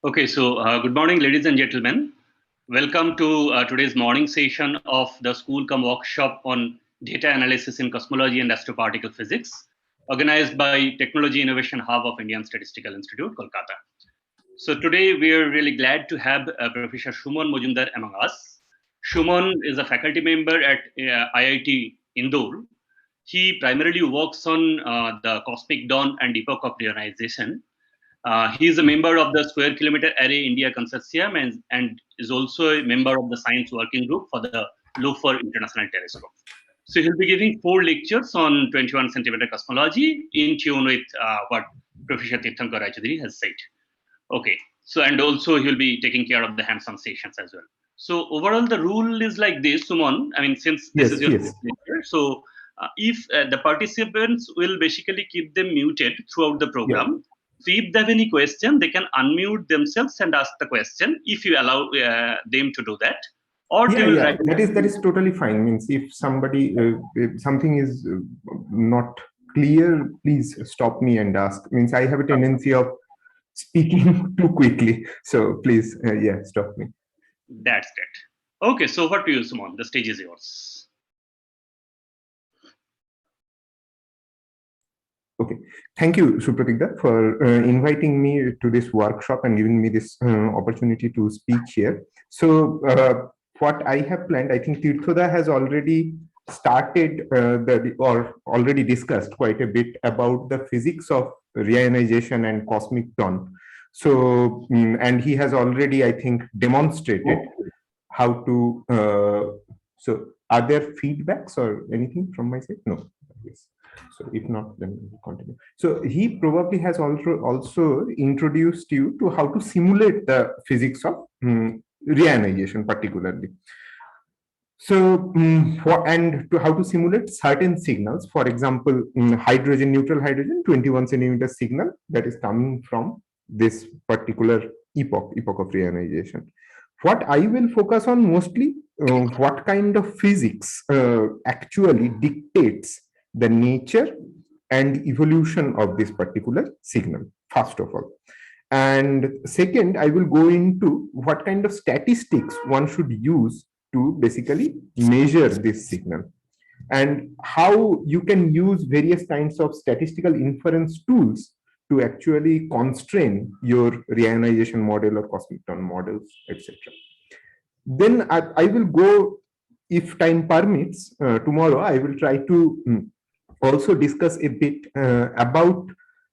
Okay, so good morning, ladies and gentlemen. Welcome to today's morning session of the school come workshop on data analysis in cosmology and astroparticle physics, organized by Technology Innovation Hub of Indian Statistical Institute, Kolkata. So today we are really glad to have Professor Suman Majumder among us. Suman is a faculty member at IIT Indore. He primarily works on the cosmic dawn and epoch of reionization. He is a member of the Square Kilometer Array India Consortium and is also a member of the Science Working Group for the Lofer International Telescope. So he'll be giving 4 lectures on 21cm cosmology in tune with what Professor Tirthankar Raychaudhuri has said. Okay, so and also he'll be taking care of the hands-on sessions as well. So overall, the rule is like this, Suman. I mean, since this is your lecture, so if the participants will basically keep them muted throughout the program. So if they have any question, they can unmute themselves and ask the question if you allow them to do that. Or that is totally fine. Means if somebody if something is not clear, please stop me and ask. Means I have a tendency of speaking too quickly, so please stop me. That's it. Okay, so what to you, Suman? The stage is yours. Okay, thank you, Supratigda, for inviting me to this workshop and giving me this opportunity to speak here. So what I have planned, I think Tirthoda has already started or already discussed quite a bit about the physics of reionization and cosmic dawn. So, and he has already, I think, demonstrated how to, so are there feedbacks or anything from my side? No. Yes. So if not, then we'll continue. So he probably has also introduced you to how to simulate the physics of reionization particularly. So and to how to simulate certain signals, for example, hydrogen, neutral hydrogen, 21cm signal that is coming from this particular epoch of reionization. What I will focus on mostly, what kind of physics actually dictates the nature and evolution of this particular signal, first of all. And second, I will go into what kind of statistics one should use to basically measure this signal and how you can use various kinds of statistical inference tools to actually constrain your reionization model or cosmic dawn models, etc. Then I will go, if time permits, tomorrow I will try to also discuss a bit about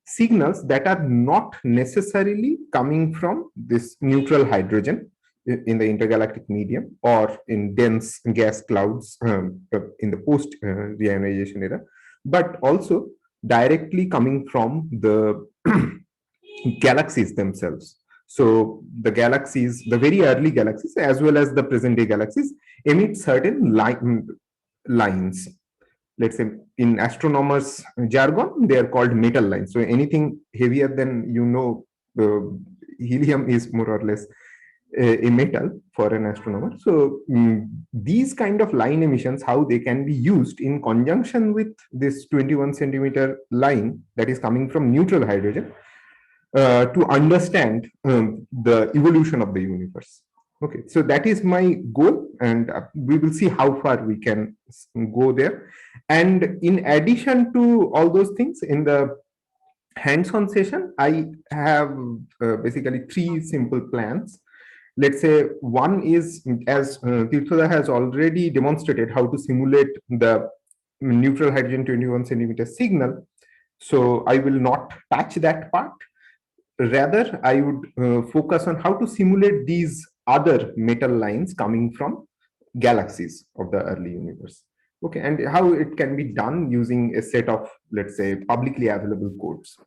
signals that are not necessarily coming from this neutral hydrogen in the intergalactic medium or in dense gas clouds in the post reionization era, but also directly coming from the galaxies themselves. So the galaxies, the very early galaxies, as well as the present day galaxies, emit certain lines. Let's say in astronomers jargon, they are called metal lines. So anything heavier than, helium is more or less a metal for an astronomer. So these kind of line emissions, how they can be used in conjunction with this 21cm line that is coming from neutral hydrogen to understand the evolution of the universe. Okay, so that is my goal, and we will see how far we can go there. And in addition to all those things, in the hands-on session, I have basically 3 simple plans. Let's say one is, as Tirthoda has already demonstrated, how to simulate the neutral hydrogen 21cm signal. So I will not touch that part. Rather, I would focus on how to simulate these other metal lines coming from galaxies of the early universe. Okay, and how it can be done using a set of, let's say, publicly available codes.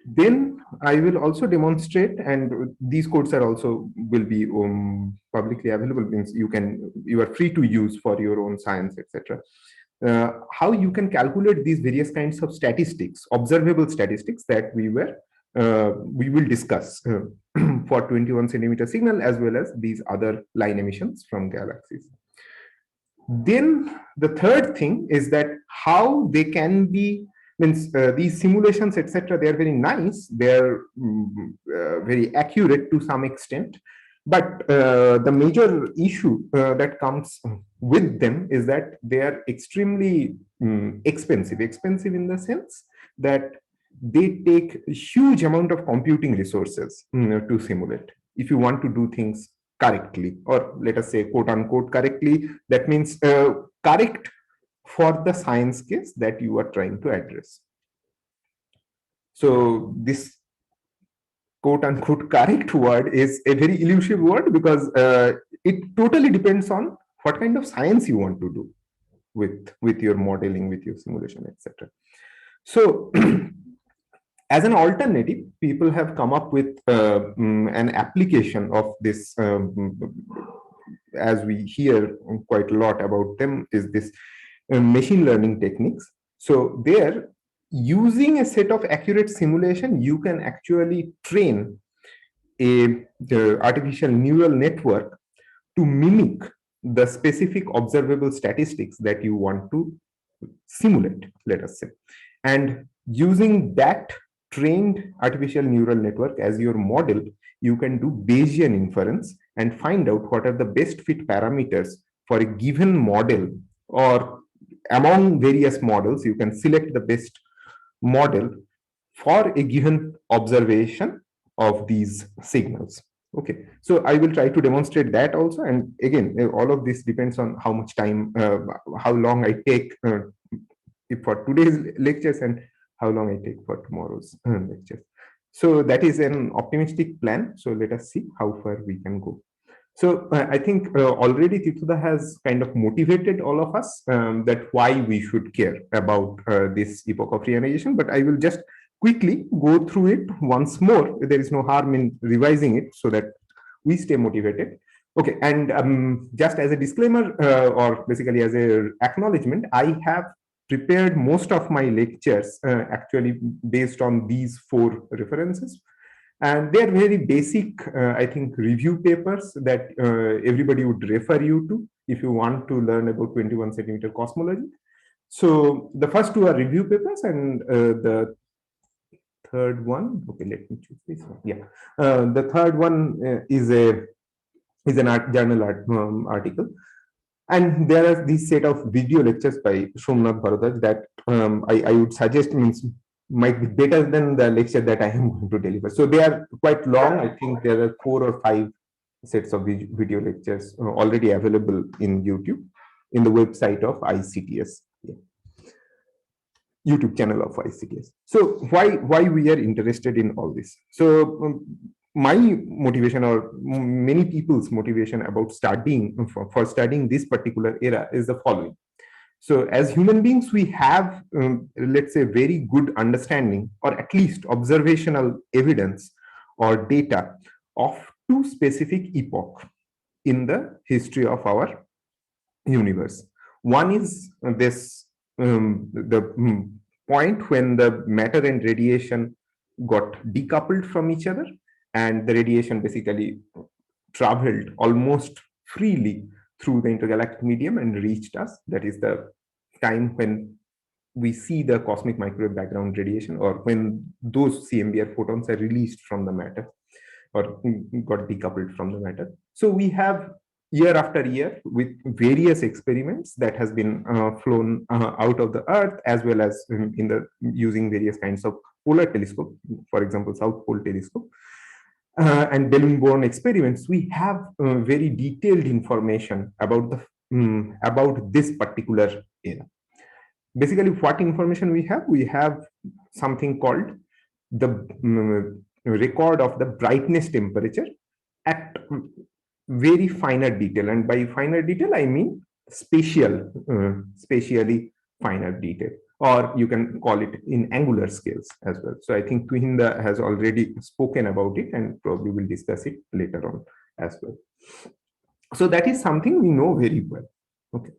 Then I will also demonstrate, and these codes are also will be publicly available, means you are free to use for your own science, etc. How you can calculate these various kinds of statistics, observable statistics that we will discuss for 21cm signal, as well as these other line emissions from galaxies. Then the third thing is that how they can be Means these simulations, etc., they are very nice, they are very accurate to some extent, but the major issue that comes with them is that they are extremely expensive in the sense that they take a huge amount of computing resources to simulate if you want to do things correctly, or let us say quote unquote correctly. That means correct for the science case that you are trying to address. So this quote unquote correct word is a very elusive word, because it totally depends on what kind of science you want to do with your modeling, with your simulation, etc. So as an alternative, people have come up with an application of this, as we hear quite a lot about them, is this machine learning techniques. So there, using a set of accurate simulation, you can actually train the artificial neural network to mimic the specific observable statistics that you want to simulate, let us say. And using that trained artificial neural network as your model, you can do Bayesian inference and find out what are the best fit parameters for a given model, or among various models, you can select the best model for a given observation of these signals. Okay, so I will try to demonstrate that also. And again, all of this depends on how much time, how long I take for today's lectures and how long I take for tomorrow's lectures. So that is an optimistic plan. So let us see how far we can go. So I think already Tirthuda has kind of motivated all of us that why we should care about this epoch of reionization, but I will just quickly go through it once more. There is no harm in revising it so that we stay motivated. Okay, and just as a disclaimer, or basically as a acknowledgement, I have prepared most of my lectures actually based on these 4 references. And they are very basic, I think, review papers that everybody would refer you to if you want to learn about 21 centimeter cosmology. So the first 2 are review papers, and the third one, okay, let me choose this one. Yeah, the third one is an journal article. And there are this set of video lectures by Somnath Bharadwaj that I would suggest might be better than the lecture that I am going to deliver. So they are quite long. I think there are 4 or 5 sets of video lectures already available in YouTube, in the website of ICTS, YouTube channel of ICTS. So why we are interested in all this? So my motivation, or many people's motivation about studying for studying this particular era, is the following. So as human beings, we have, let's say, very good understanding, or at least observational evidence or data of 2 specific epochs in the history of our universe. One is this, the point when the matter and radiation got decoupled from each other, and the radiation basically traveled almost freely through the intergalactic medium and reached us. That is the time when we see the cosmic microwave background radiation, or when those CMBR photons are released from the matter or got decoupled from the matter. So we have year after year with various experiments that has been flown out of the Earth, as well as in the using various kinds of polar telescope, for example, South Pole telescope. And balloon-borne experiments, we have very detailed information about the about this particular era. Basically, what information we have? We have something called the record of the brightness temperature at very finer detail, and by finer detail I mean spatially finer detail, or you can call it in angular scales as well. So I think Tuhinda has already spoken about it, and probably will discuss it later on as well. So that is something we know very well. Okay,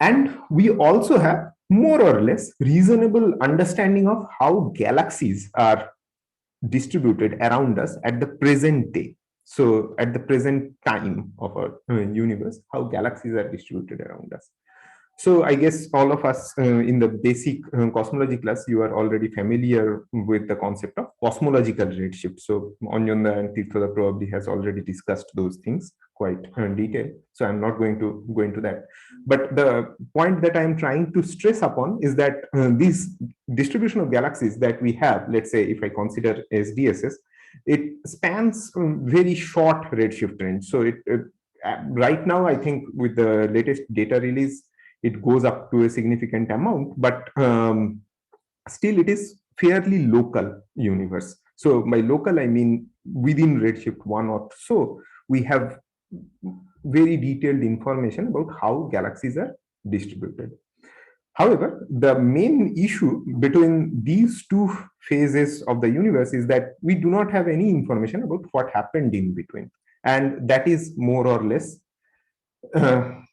and we also have more or less reasonable understanding of how galaxies are distributed around us at the present day. So at the present time of our universe, how galaxies are distributed around us. So I guess all of us in the basic cosmology class, you are already familiar with the concept of cosmological redshift. So Majumder and Tirthoda probably has already discussed those things quite in detail. So I'm not going to go into that. But the point that I'm trying to stress upon is that this distribution of galaxies that we have, let's say if I consider SDSS, it spans very short redshift range. So right now, I think with the latest data release, it goes up to a significant amount, but still it is fairly local universe. So by local, I mean within redshift 1 or so, we have very detailed information about how galaxies are distributed. However, the main issue between these two phases of the universe is that we do not have any information about what happened in between. And that is more or less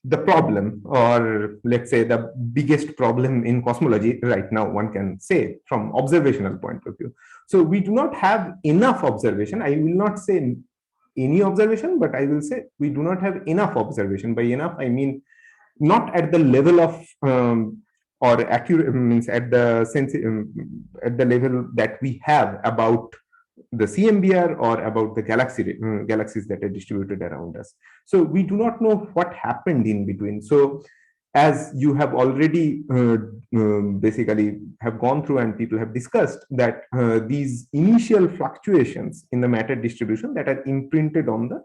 the problem, or let's say the biggest problem in cosmology right now, one can say from observational point of view. So we do not have enough observation. I will not say any observation, but I will say we do not have enough observation. By enough, I mean not at the level of or accurate, means at the at the level that we have about the CMBR or about the galaxies that are distributed around us. So we do not know what happened in between. So as you have already basically have gone through and people have discussed that these initial fluctuations in the matter distribution that are imprinted on the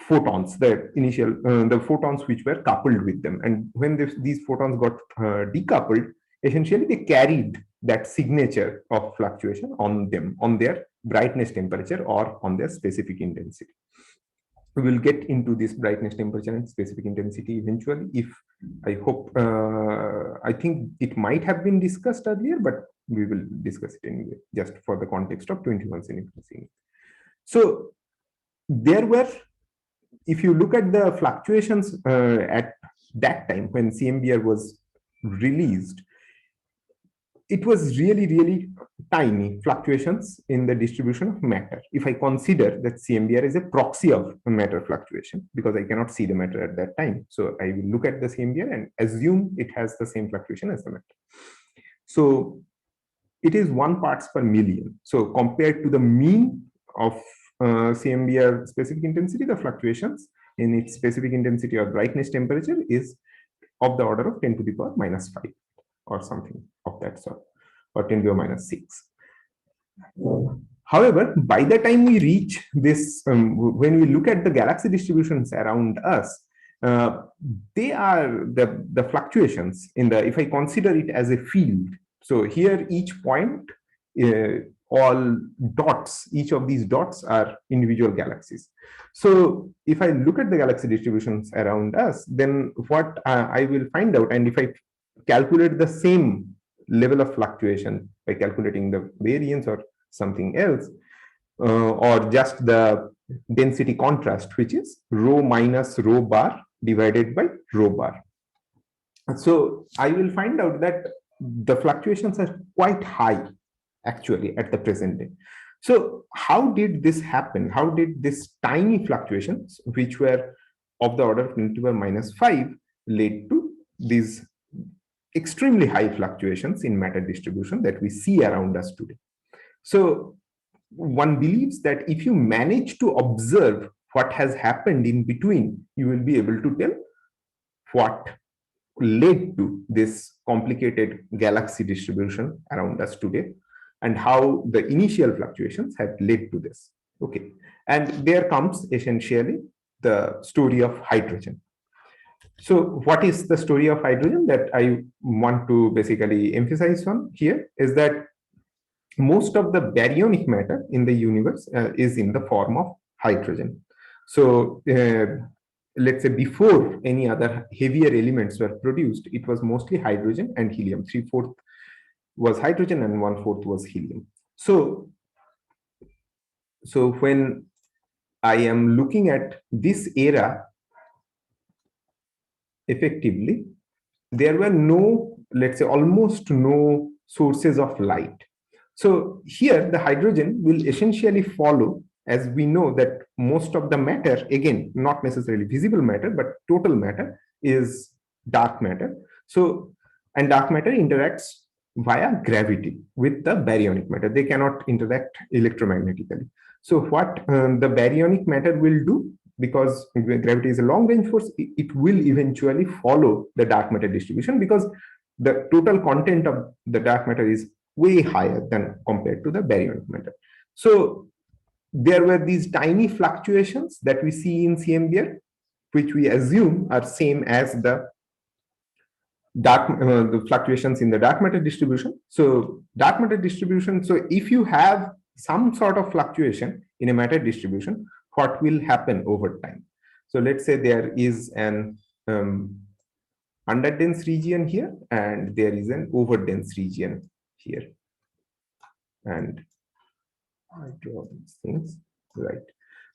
photons, the initial the photons which were coupled with them, and when these photons got decoupled, essentially they carried that signature of fluctuation on them, on their brightness temperature or on their specific intensity. We will get into this brightness temperature and specific intensity eventually. If I hope, I think it might have been discussed earlier, but we will discuss it anyway, just for the context of 21cm. So there were, if you look at the fluctuations at that time when CMBR was released, it was really, really tiny fluctuations in the distribution of matter. If I consider that CMBR is a proxy of matter fluctuation, because I cannot see the matter at that time. So I will look at the CMBR and assume it has the same fluctuation as the matter. So it is 1 parts per million. So compared to the mean of CMBR specific intensity, the fluctuations in its specific intensity or brightness temperature is of the order of 10 to the power minus 5 or something of that sort, or 10 to the power minus 6. However, by the time we reach this, when we look at the galaxy distributions around us, they are the fluctuations in the, if I consider it as a field. So here each point, all dots, each of these dots are individual galaxies. So if I look at the galaxy distributions around us, then what I will find out, and if I calculate the same level of fluctuation by calculating the variance or something else, or just the density contrast, which is rho minus rho bar divided by rho bar. So I will find out that the fluctuations are quite high actually at the present day. So how did this happen? How did this tiny fluctuations, which were of the order of 10 to the power minus 5, lead to these extremely high fluctuations in matter distribution that we see around us today? So one believes that if you manage to observe what has happened in between, you will be able to tell what led to this complicated galaxy distribution around us today and how the initial fluctuations have led to this. Okay, and there comes essentially the story of hydrogen. So what is the story of hydrogen that I want to basically emphasize on here is that most of the baryonic matter in the universe is in the form of hydrogen. So let's say before any other heavier elements were produced, it was mostly hydrogen and helium. 3/4 was hydrogen and 1/4 was helium. So when I am looking at this era, effectively, there were no, let's say almost no sources of light. So here the hydrogen will essentially follow, as we know that most of the matter, again, not necessarily visible matter, but total matter is dark matter. So, and dark matter interacts via gravity with the baryonic matter. They cannot interact electromagnetically. So what the baryonic matter will do, because gravity is a long range force, it will eventually follow the dark matter distribution, because the total content of the dark matter is way higher than compared to the baryonic matter. So there were these tiny fluctuations that we see in CMBR, which we assume are same as the the fluctuations in the dark matter distribution. So dark matter distribution, so if you have some sort of fluctuation in a matter distribution, what will happen over time? So let's say there is an underdense region here, and there is an overdense region here. And I draw these things, right?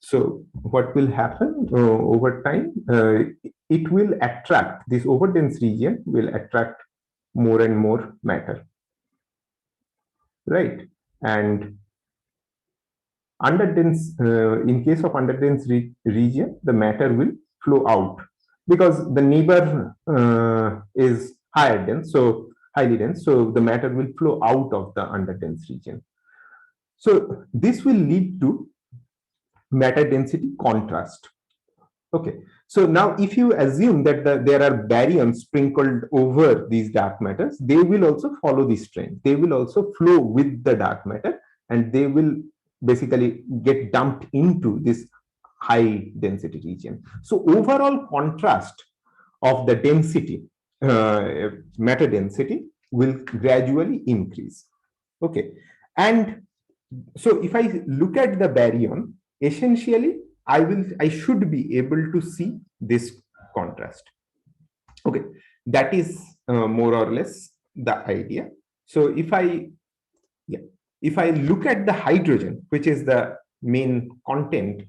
So what will happen over time? It will attract, this overdense region will attract more and more matter, right? And underdense, in case of underdense region, the matter will flow out, because the neighbor is higher dense, so highly dense, so the matter will flow out of the underdense region. So this will lead to matter density contrast. Okay, so now if you assume that there are baryons sprinkled over these dark matters, they will also follow this trend. They will also flow with the dark matter, and they will basically get dumped into this high density region. So overall contrast of the density, matter density, will gradually increase. Okay, and so if I look at the baryon, essentially I should be able to see this contrast. Okay, that is more or less the idea. So if I, yeah, if I look at the hydrogen, which is the main content,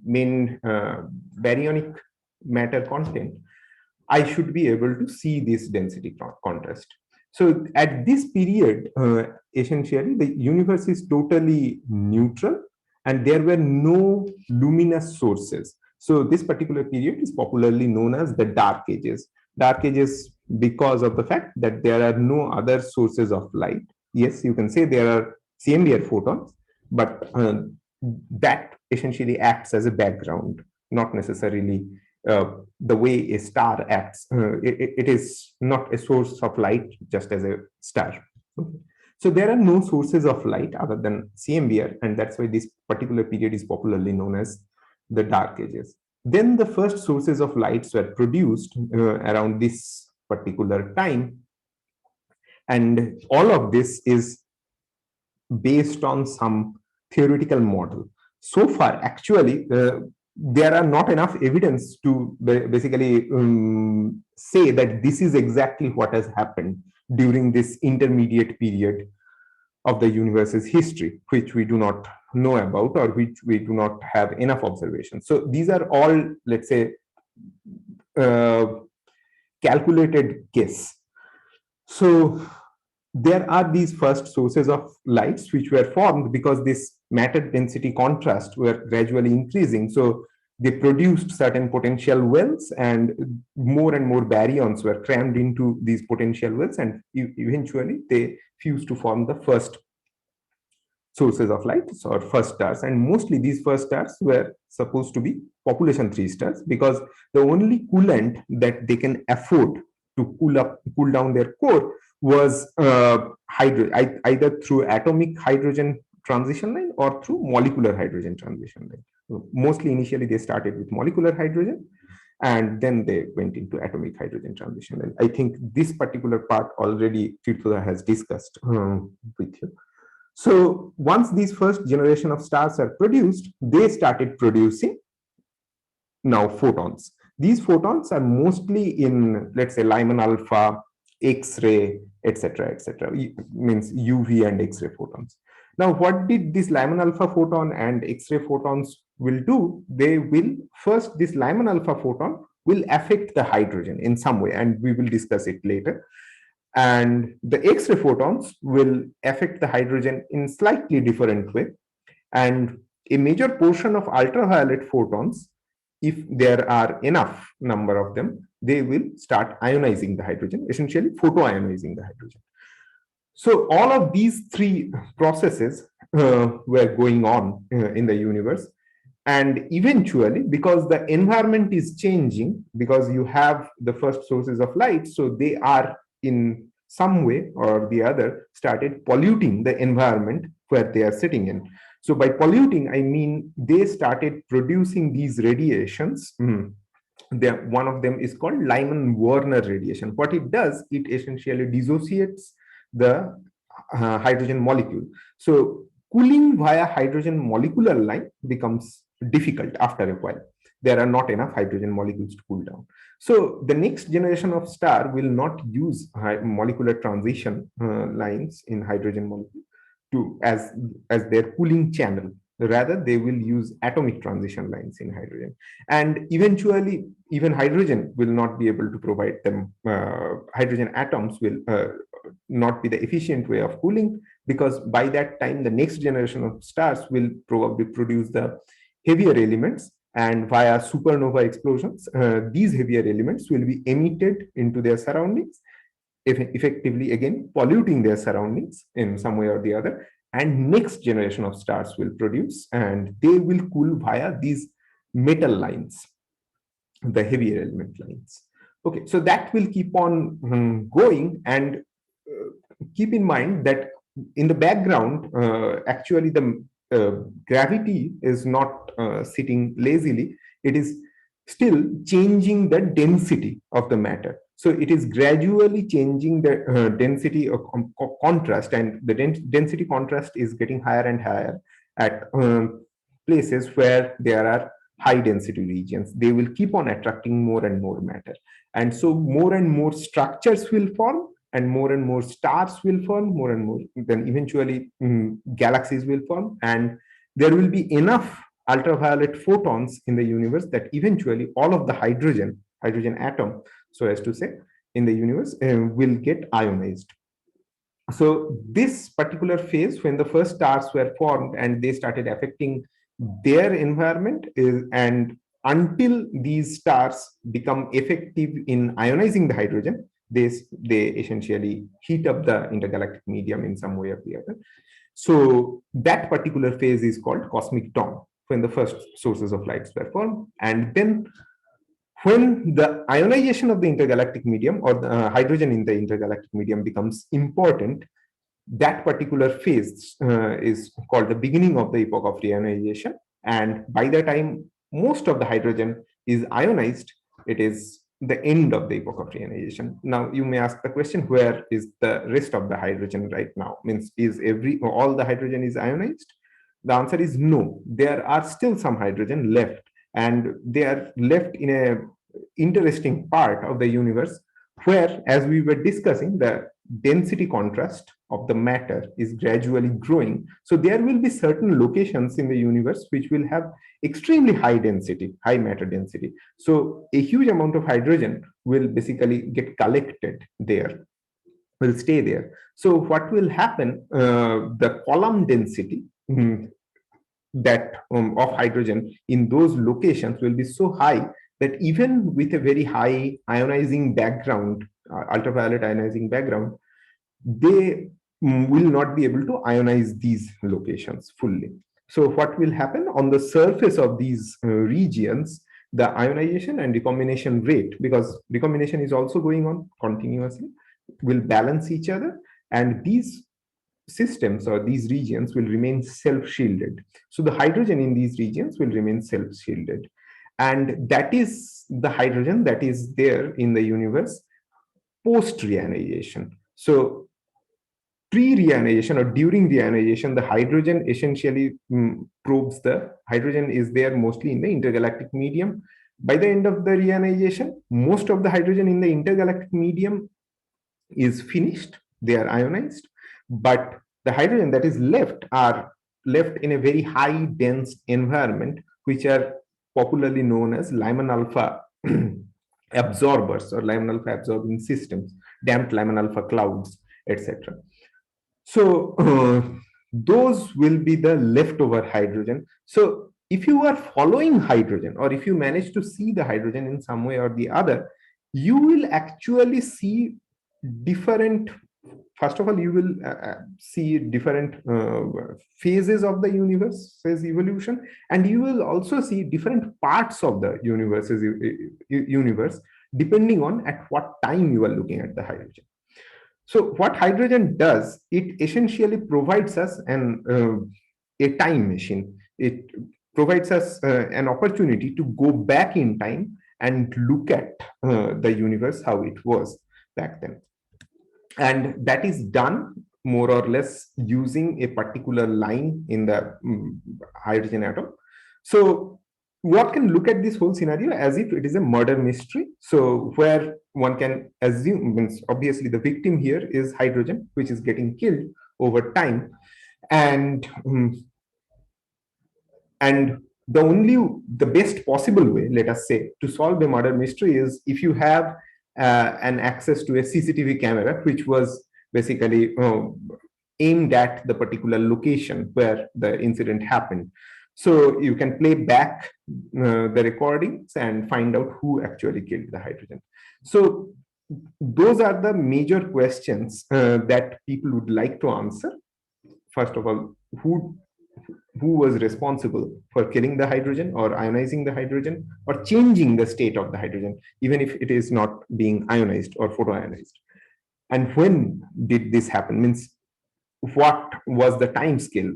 main baryonic matter content, I should be able to see this density contrast. So at this period, essentially, the universe is totally neutral, and there were no luminous sources. So this particular period is popularly known as the Dark Ages. Dark Ages because of the fact that there are no other sources of light. Yes, you can say there are CMBR photons, but that essentially acts as a background, not necessarily the way a star acts. It is not a source of light just as a star. Okay. So there are no sources of light other than CMBR, and that's why this particular period is popularly known as the Dark Ages. Then the first sources of lights were produced around this particular time, and all of this is based on some theoretical model. So far, actually, there are not enough evidence to basically say that this is exactly what has happened during this intermediate period of the universe's history, which we do not know about, or which we do not have enough observations. So these are all, let's say, calculated guess. So there are these first sources of lights which were formed because this matter density contrast were gradually increasing. So they produced certain potential wells, and more baryons were crammed into these potential wells, and eventually they fused to form the first sources of light, or first stars. And mostly these first stars were supposed to be population 3 stars, because the only coolant that they can afford to cool down their core was either through atomic hydrogen transition line or through molecular hydrogen transition line. So mostly initially they started with molecular hydrogen, and then they went into atomic hydrogen transition. And I think this particular part already Tirthoda has discussed with you. So once these first generation of stars are produced, they started producing now photons. These photons are mostly in, let's say, Lyman alpha, X-ray, etc., etc. Means UV and X-ray photons. Now, what did this Lyman alpha photon and X-ray photons will do? They will first, this Lyman alpha photon will affect the hydrogen in some way, and we will discuss it later. And the X-ray photons will affect the hydrogen in slightly different way. And a major portion of ultraviolet photons if there are enough number of them, they will start ionizing the hydrogen, essentially photoionizing the hydrogen. So all of these three processes were going on in the universe. And eventually, because the environment is changing, because you have the first sources of light, so they are in some way or the other started polluting the environment where they are sitting in. So by polluting, I mean they started producing these radiations. One of them is called Lyman-Werner radiation. What it does, it essentially dissociates the hydrogen molecule. So cooling via hydrogen molecular line becomes difficult after a while. There are not enough hydrogen molecules to cool down. So the next generation of star will not use molecular transition lines in hydrogen molecule to as their cooling channel. Rather, they will use atomic transition lines in hydrogen. And eventually, even hydrogen will not be able to provide them. Hydrogen atoms will not be the efficient way of cooling, because by that time, the next generation of stars will probably produce the heavier elements, and via supernova explosions, these heavier elements will be emitted into their surroundings, effectively again polluting their surroundings in some way or the other. And next generation of stars will produce, and they will cool via these metal lines, the heavier element lines. Okay, so that will keep on going. And keep in mind that in the background, actually the gravity is not sitting lazily. It is still changing the density of the matter. So it is gradually changing the density of contrast, and the density contrast is getting higher and higher at places where there are high density regions. They will keep on attracting more and more matter. And so more and more structures will form, and more stars will form, more and more, then eventually galaxies will form, and there will be enough ultraviolet photons in the universe that eventually all of the hydrogen atom, so as to say, in the universe will get ionized. So this particular phase, when the first stars were formed and they started affecting their environment, and until these stars become effective in ionizing the hydrogen, they essentially heat up the intergalactic medium in some way or the other. So that particular phase is called cosmic dawn, when the first sources of lights were formed. And then when the ionization of the intergalactic medium, or the hydrogen in the intergalactic medium, becomes important, that particular phase is called the beginning of the epoch of reionization. And by the time most of the hydrogen is ionized, it is the end of the epoch of reionization. Now you may ask the question, where is the rest of the hydrogen right now? Means, is all the hydrogen is ionized? The answer is no. There are still some hydrogen left, and they are left in a interesting part of the universe where, as we were discussing, the density contrast of the matter is gradually growing. So there will be certain locations in the universe which will have extremely high density, high matter density. So a huge amount of hydrogen will basically get collected there, will stay there. So what will happen, the column density of hydrogen in those locations will be so high that even with a very high ionizing background, ultraviolet ionizing background, they will not be able to ionize these locations fully. So what will happen on the surface of these regions, the ionization and recombination rate, because recombination is also going on continuously, will balance each other, and these systems or these regions will remain self-shielded. So the hydrogen in these regions will remain self-shielded. And that is the hydrogen that is there in the universe post-reionization. So pre-reionization or during reionization, the hydrogen essentially probes the hydrogen is there mostly in the intergalactic medium. By the end of the reionization, most of the hydrogen in the intergalactic medium is finished, they are ionized, but the hydrogen that is left are left in a very high dense environment, which are popularly known as Lyman alpha absorbers or Lyman alpha absorbing systems, damped Lyman alpha clouds, etc. So those will be the leftover hydrogen. So if you are following hydrogen, or if you manage to see the hydrogen in some way or the other, you will actually see different, first of all, you will see different phases of the universe's evolution, and you will also see different parts of the universe depending on at what time you are looking at the hydrogen. So what hydrogen does, it essentially provides us a time machine. It provides us an opportunity to go back in time and look at the universe, how it was back then. And that is done more or less using a particular line in the hydrogen atom. So one can look at this whole scenario as if it is a murder mystery. So where one can assume, means obviously the victim here is hydrogen, which is getting killed over time. And the best possible way, let us say, to solve a murder mystery is if you have an access to a CCTV camera, which was basically aimed at the particular location where the incident happened. So you can play back the recordings and find out who actually killed the hydrogen. So those are the major questions that people would like to answer. First of all, who was responsible for killing the hydrogen or ionizing the hydrogen or changing the state of the hydrogen, even if it is not being ionized or photoionized. And when did this happen? Means what was the time scale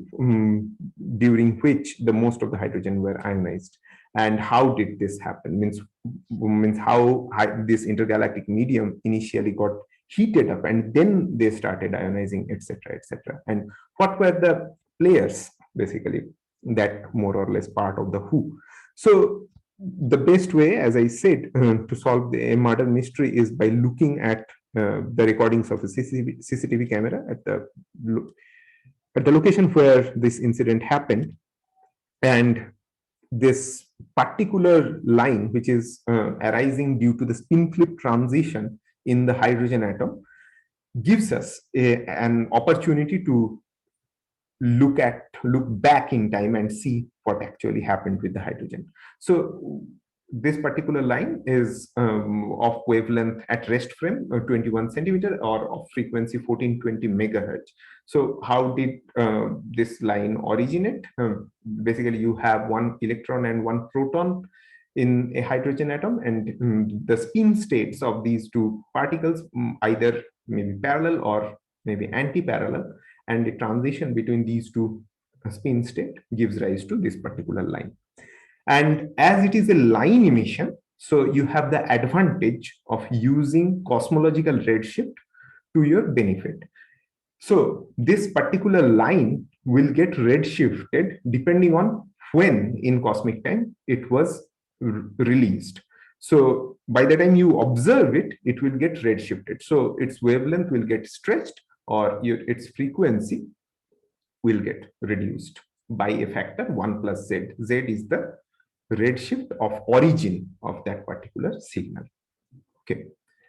during which the most of the hydrogen were ionized, and how did this happen? Means how this intergalactic medium initially got heated up and then they started ionizing, etc., etc. And what were the players basically that more or less part of the who. So the best way, as I said, to solve the murder mystery is by looking at the recordings of a CCTV camera at the location where this incident happened, and this particular line, which is arising due to the spin flip transition in the hydrogen atom, gives us an opportunity to look back in time and see what actually happened with the hydrogen. So this particular line is of wavelength at rest frame 21 centimeter or of frequency 1420 megahertz. So how did this line originate? Basically, you have one electron and one proton in a hydrogen atom, and the spin states of these two particles either maybe parallel or maybe anti-parallel, and the transition between these two spin state gives rise to this particular line. And as it is a line emission, so you have the advantage of using cosmological redshift to your benefit. So this particular line will get redshifted depending on when in cosmic time it was released. So by the time you observe it, it will get redshifted. So its wavelength will get stretched, or its frequency will get reduced by a factor 1 plus z. Z is the redshift of origin of that particular signal. Okay,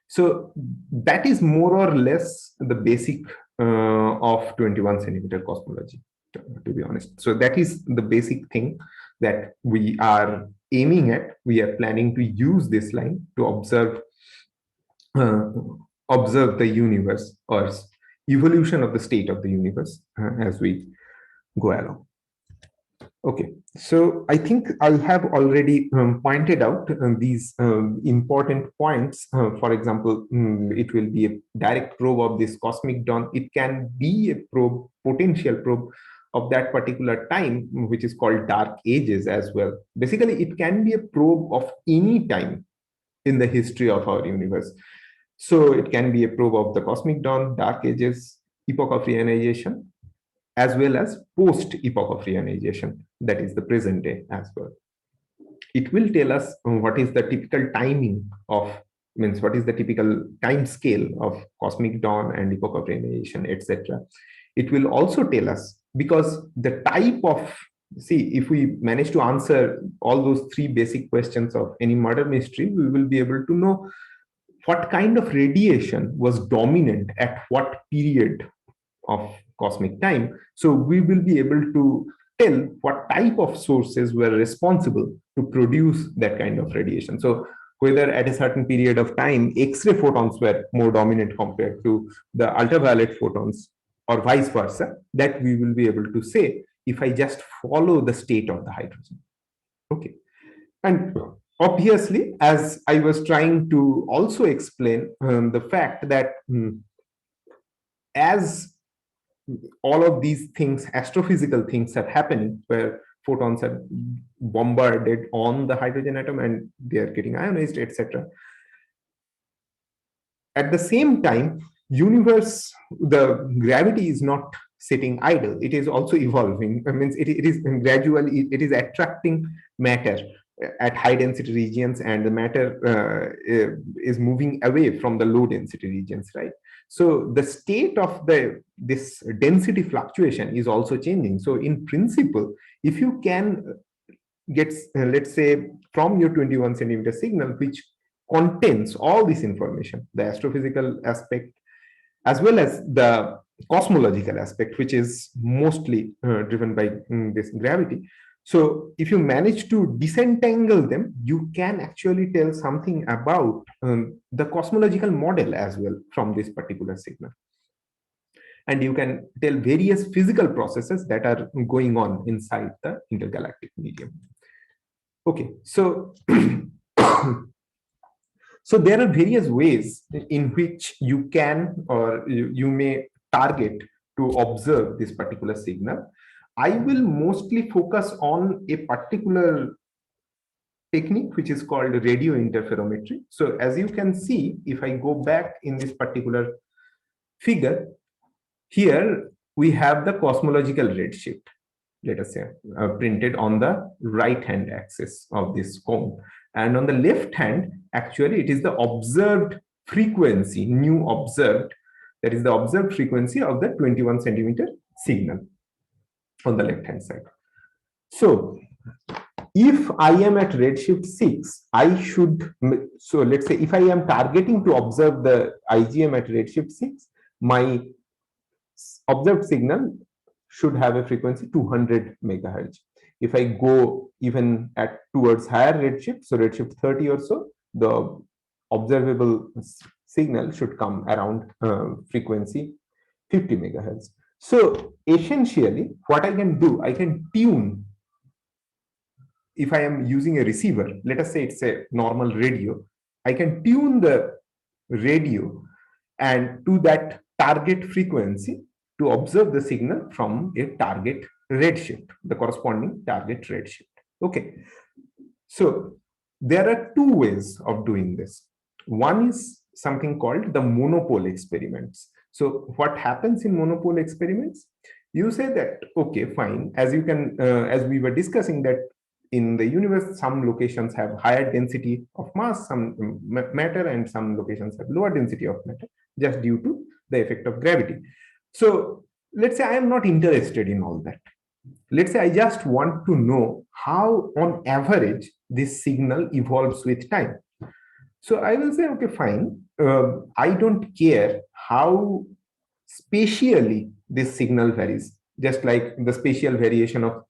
so that is more or less the basic of 21 centimeter cosmology, to be honest. So that is the basic thing that we are aiming at. We are planning to use this line to observe the universe or evolution of the state of the universe as we go along. Okay, so I think I have already pointed out these important points. For example, it will be a direct probe of this cosmic dawn. It can be a probe, potential probe of that particular time, which is called dark ages as well. Basically, it can be a probe of any time in the history of our universe. So it can be a probe of the cosmic dawn, dark ages, epoch of reionization, as well as post epoch of reionization, that is the present day as well. It will tell us what is the typical timing of, what is the typical time scale of cosmic dawn and epoch of reionization, etc. It will also tell us, because the type of, see, if we manage to answer all those three basic questions of any murder mystery, we will be able to know what kind of radiation was dominant at what period of cosmic time. So we will be able to tell what type of sources were responsible to produce that kind of radiation. So whether at a certain period of time, X-ray photons were more dominant compared to the ultraviolet photons, or vice versa, that we will be able to say if I just follow the state of the hydrogen. Okay. And obviously, as I was trying to also explain, the fact that as all of these things, astrophysical things are happening, where photons are bombarded on the hydrogen atom and they are getting ionized, etc. At the same time, universe, the gravity is not sitting idle. It is also evolving. I mean, it is gradually, it is attracting matter at high density regions, and the matter is moving away from the low density regions, right? So the state of this density fluctuation is also changing. So in principle, if you can get, let's say, from your 21 centimeter signal, which contains all this information, the astrophysical aspect, as well as the cosmological aspect, which is mostly driven by this gravity. So if you manage to disentangle them, you can actually tell something about the cosmological model as well from this particular signal. And you can tell various physical processes that are going on inside the intergalactic medium. Okay, so so there are various ways in which you can, or you may target to observe this particular signal. I will mostly focus on a particular technique which is called radio interferometry. So as you can see, if I go back in this particular figure, here we have the cosmological redshift, let us say, printed on the right hand axis of this cone. And on the left hand, actually, it is the observed frequency, new observed, that is the observed frequency of the 21 centimeter signal on the left hand side. So if I am at redshift 6, I should, so let's say if I am targeting to observe the IGM at redshift 6, my observed signal should have a frequency 200 megahertz. If I go even at towards higher redshift, so redshift 30 or so, the observable signal should come around frequency 50 megahertz. So essentially, what I can do, I can tune. If I am using a receiver, let us say it's a normal radio, I can tune the radio and to that target frequency to observe the signal from a target redshift, the corresponding target redshift. Okay. So there are two ways of doing this. One is something called the monopole experiments. So what happens in monopole experiments? You say that, okay, fine, as you can, as we were discussing, that in the universe, some locations have higher density of mass, some matter, and some locations have lower density of matter, just due to the effect of gravity. So let's say I am not interested in all that. Let's say I just want to know how, on average, this signal evolves with time. So I will say, okay, fine. I don't care how spatially this signal varies, just like the spatial variation of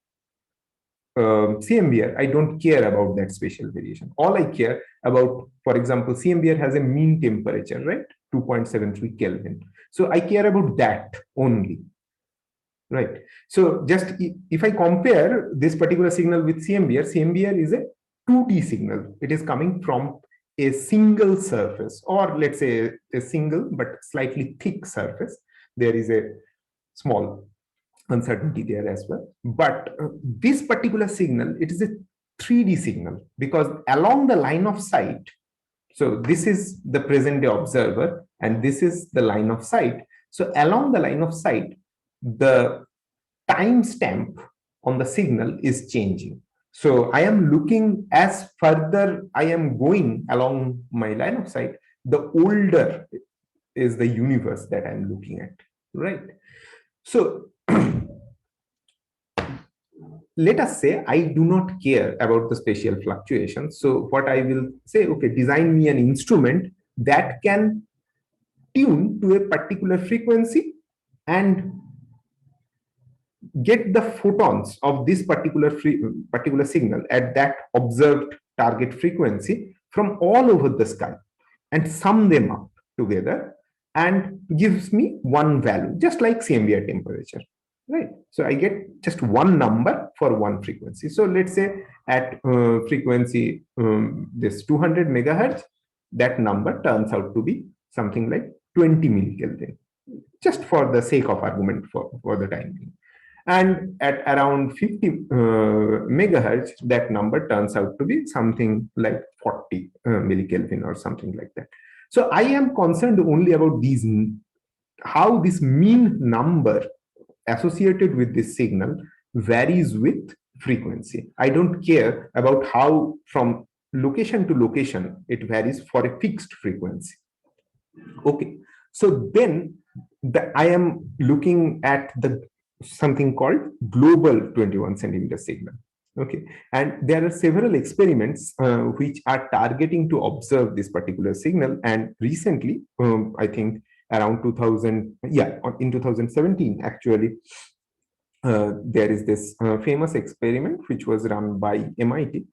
CMBR. I don't care about that spatial variation. All I care about, for example, CMBR has a mean temperature, right? 2.73 Kelvin. So I care about that only, right? So just if I compare this particular signal with CMBR, CMBR is a 2D signal. It is coming from a single surface, or let's say a single but slightly thick surface. There is a small uncertainty there as well. But this particular signal, it is a 3D signal, because along the line of sight, so this is the present day observer and this is the line of sight. So along the line of sight, the timestamp on the signal is changing. So I am looking, as further I am going along my line of sight, the older is the universe that I'm looking at, right? So let us say I do not care about the spatial fluctuations. So what I will say, okay, design me an instrument that can tune to a particular frequency and get the photons of this particular signal at that observed target frequency from all over the sky and sum them up together and gives me one value, just like CMBR temperature, right? So I get just one number for one frequency. So let's say at frequency this 200 megahertz, that number turns out to be something like 20 millikelvin, just for the sake of argument for the time being. And at around 50 megahertz, that number turns out to be something like 40 millikelvin or something like that. So I am concerned only about these, how this mean number associated with this signal varies with frequency. I don't care about how from location to location it varies for a fixed frequency. Okay, so then I am looking at the something called global 21 centimeter signal. Okay, and there are several experiments which are targeting to observe this particular signal. And recently, I think around 2000, yeah, in 2017, actually, there is this famous experiment which was run by MIT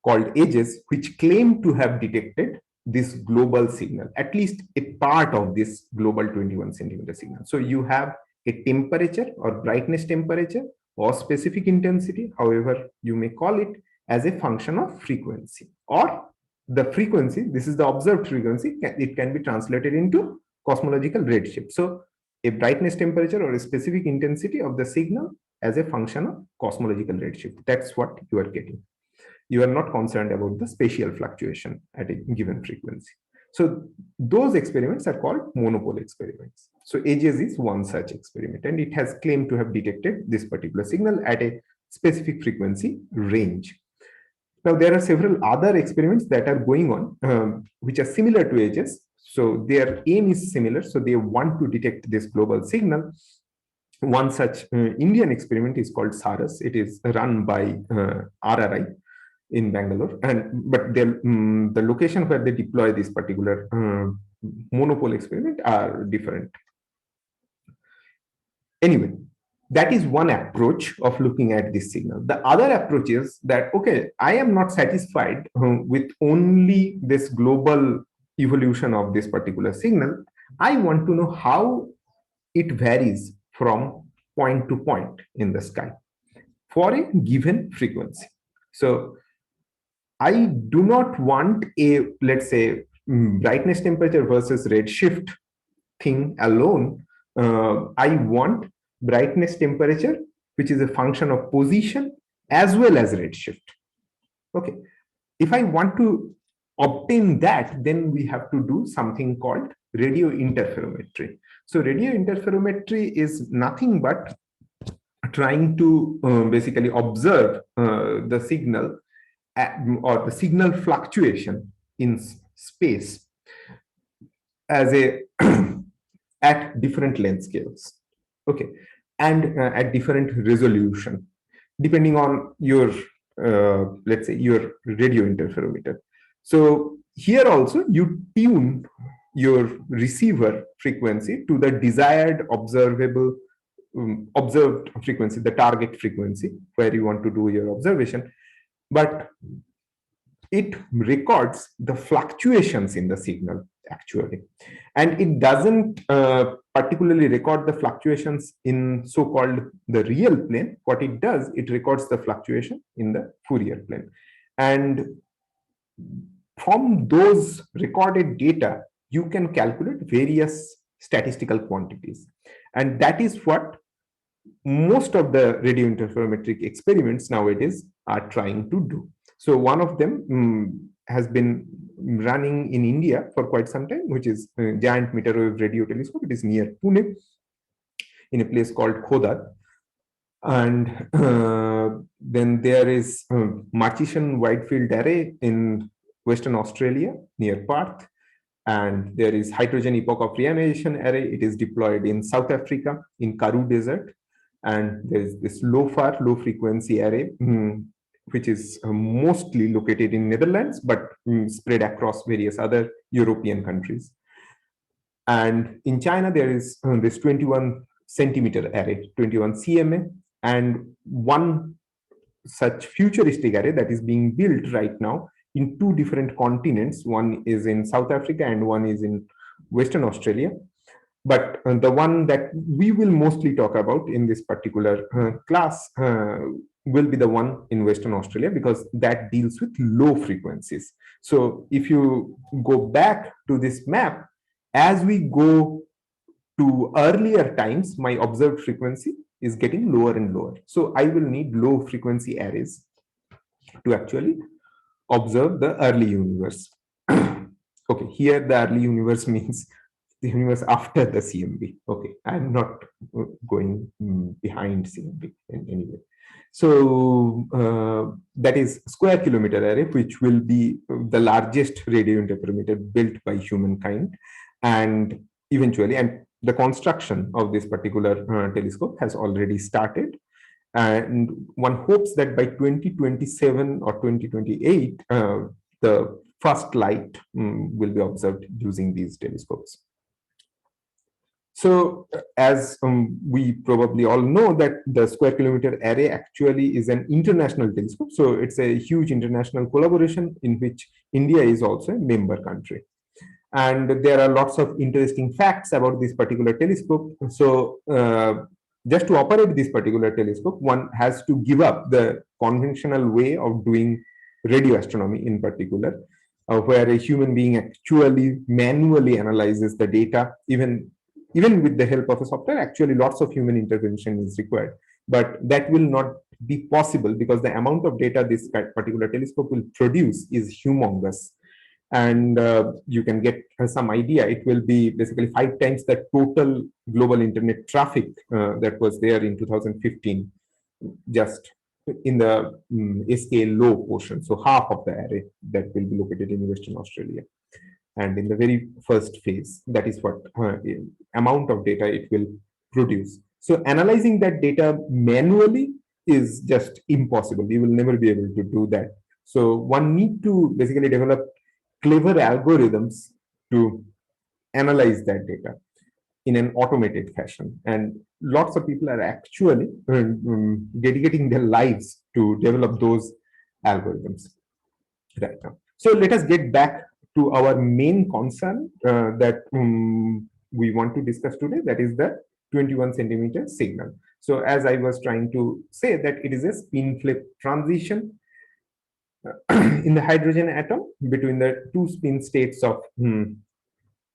called AGES, which claimed to have detected this global signal, at least a part of this global 21 centimeter signal. So you have a temperature or brightness temperature or specific intensity, however you may call it, as a function of frequency, or the frequency, this is the observed frequency, it can be translated into cosmological redshift. So a brightness temperature or a specific intensity of the signal as a function of cosmological redshift. That's what you are getting. You are not concerned about the spatial fluctuation at a given frequency. So those experiments are called monopole experiments. So AGES is one such experiment, and it has claimed to have detected this particular signal at a specific frequency range. Now, there are several other experiments that are going on, which are similar to AGES. So their aim is similar. So they want to detect this global signal. One such Indian experiment is called SARAS. It is run by RRI in Bangalore, but the location where they deploy this particular monopole experiment are different. Anyway, that is one approach of looking at this signal. The other approach is that, okay, I am not satisfied with only this global evolution of this particular signal. I want to know how it varies from point to point in the sky for a given frequency. So I do not want a, let's say, brightness temperature versus redshift thing alone. I want brightness temperature, which is a function of position as well as redshift. Okay. If I want to obtain that, then we have to do something called radio interferometry. So radio interferometry is nothing but trying to basically observe the signal or the signal fluctuation in space as a at different length scales, okay, and at different resolution, depending on your let's say your radio interferometer. So here also you tune your receiver frequency to the desired observable observed frequency, the target frequency where you want to do your observation, but it records the fluctuations in the signal actually, and it doesn't particularly record the fluctuations in so-called the real plane. What it does, it records the fluctuation in the Fourier plane, and from those recorded data you can calculate various statistical quantities, and that is what most of the radio interferometric experiments nowadays are trying to do. So one of them has been running in India for quite some time, which is a giant meter wave radio telescope. It is near Pune in a place called Khodad. And then there is Murchison Wide Field Array in Western Australia near Perth. And there is Hydrogen Epoch of Reionization Array. It is deployed in South Africa in Karoo Desert. And there's this LOFAR, low frequency array, which is mostly located in Netherlands, but spread across various other European countries. And in China, there is this 21 centimeter array, 21 cma, And one such futuristic array that is being built right now in two different continents. One is in South Africa and one is in Western Australia. But the one that we will mostly talk about in this particular class will be the one in Western Australia, because that deals with low frequencies. So if you go back to this map, as we go to earlier times, my observed frequency is getting lower and lower. So I will need low frequency arrays to actually observe the early universe. Okay, here the early universe means the universe after the CMB. Okay, I'm not going behind CMB in any way. So that is square kilometer array, which will be the largest radio interferometer built by humankind. And eventually, and the construction of this particular telescope has already started. And one hopes that by 2027 or 2028, the first light will be observed using these telescopes. So as we probably all know, that the square kilometer array actually is an international telescope. So it's a huge international collaboration in which India is also a member country. And there are lots of interesting facts about this particular telescope. So just to operate this particular telescope, one has to give up the conventional way of doing radio astronomy in particular, where a human being actually manually analyzes the data. Even with the help of a software, actually lots of human intervention is required. But that will not be possible because the amount of data this particular telescope will produce is humongous. And you can get some idea. It will be basically 5 times the total global internet traffic that was there in 2015, just in the SK low portion. So half of the array that will be located in Western Australia. And in the very first phase, that is what amount of data it will produce. So analyzing that data manually is just impossible. You will never be able to do that. So one need to basically develop clever algorithms to analyze that data in an automated fashion. And lots of people are actually dedicating their lives to develop those algorithms right now. So let us get back to our main concern that we want to discuss today, that is the 21 centimeter signal. So as I was trying to say, that it is a spin flip transition in the hydrogen atom between the two spin states of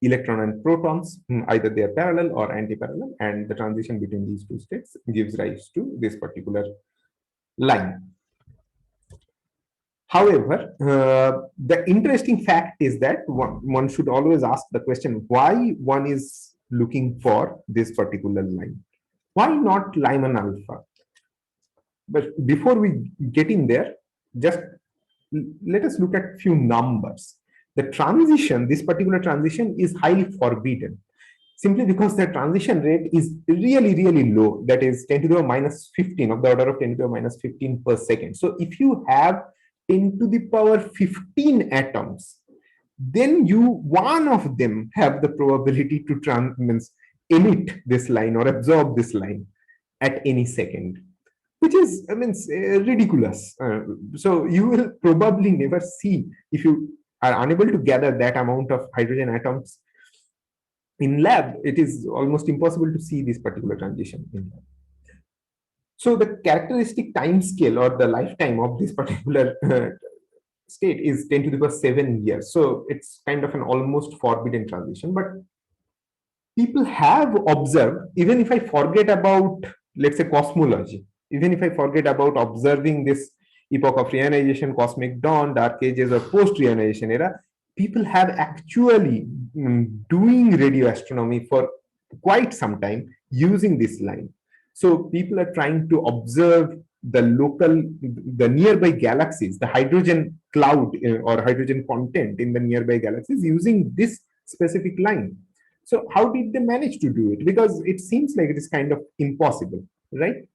electron and protons. Either they are parallel or anti-parallel, and the transition between these two states gives rise to this particular line. However, the interesting fact is that one should always ask the question, why one is looking for this particular line? Why not Lyman alpha? But before we get in there, just let us look at few numbers. The transition, this particular transition, is highly forbidden, simply because the transition rate is really, really low. That is 10 to the minus 15, of the order of 10 to the minus 15 per second. So if you have 10 to the power 15 atoms, then one of them have the probability to emit this line or absorb this line at any second, which is, I mean, ridiculous. So you will probably never see, if you are unable to gather that amount of hydrogen atoms in lab, it is almost impossible to see this particular transition in lab. So the characteristic time scale or the lifetime of this particular state is 10 to the power 7 years. So it's kind of an almost forbidden transition. But people have observed, even if I forget about, let's say, cosmology, even if I forget about observing this epoch of reionization, cosmic dawn, dark ages, or post-reionization era, people have actually doing radio astronomy for quite some time using this line. So people are trying to observe the nearby galaxies, the hydrogen cloud or hydrogen content in the nearby galaxies using this specific line. So how did they manage to do it? Because it seems like it is kind of impossible, right?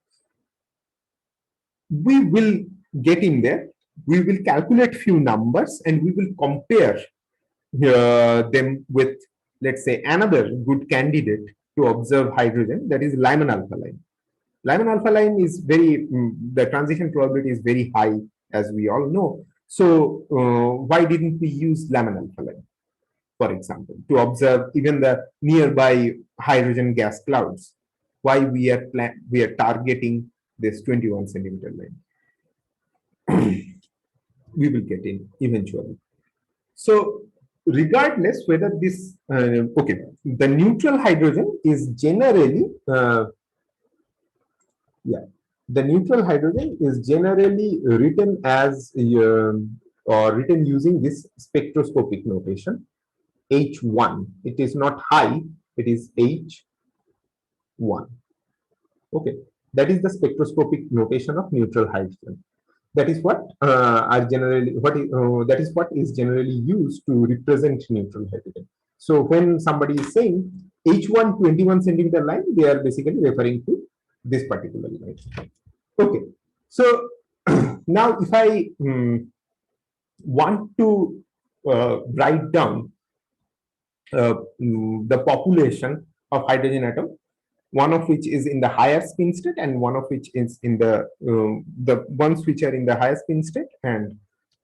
We will get in there. We will calculate few numbers and we will compare them with, let's say, another good candidate to observe hydrogen, that is Lyman alpha line. Lyman alpha line is very, the transition probability is very high, as we all know. So why didn't we use Lyman alpha line, for example, to observe even the nearby hydrogen gas clouds? Why we are targeting this 21 centimeter line? We will get in eventually. So regardless whether this, okay, the neutral hydrogen is generally, the neutral hydrogen is generally written as, or written using this spectroscopic notation, H1. It is not high, it is H1. Okay, that is the spectroscopic notation of neutral hydrogen. That is what that is what is generally used to represent neutral hydrogen. So when somebody is saying H1 21 centimeter line, they are basically referring to this particular line. Okay, so now if I want to write down the population of hydrogen atom, one of which is in the higher spin state and one of which is in the ones which are in the higher spin state and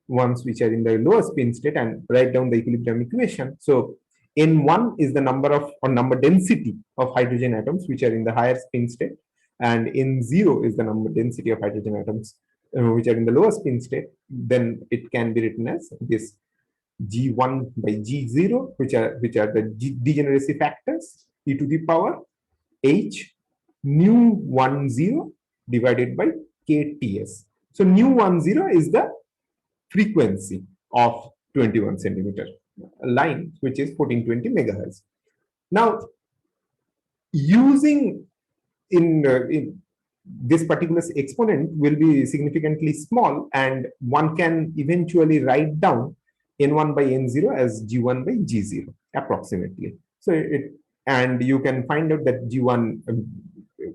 ones which are in the lower spin state, and write down the equilibrium equation. So N1 is the number of, or number density of hydrogen atoms which are in the higher spin state, and N0 is the number density of hydrogen atoms which are in the lower spin state. Then it can be written as this G1 by G0, which are the degeneracy factors, e to the power H nu10 divided by KTS. So nu10 is the frequency of 21 centimeter line, which is 1420 megahertz. Now, using in this particular exponent will be significantly small, and one can eventually write down N1 by N0 as G1 by G0 approximately. So and you can find out that G1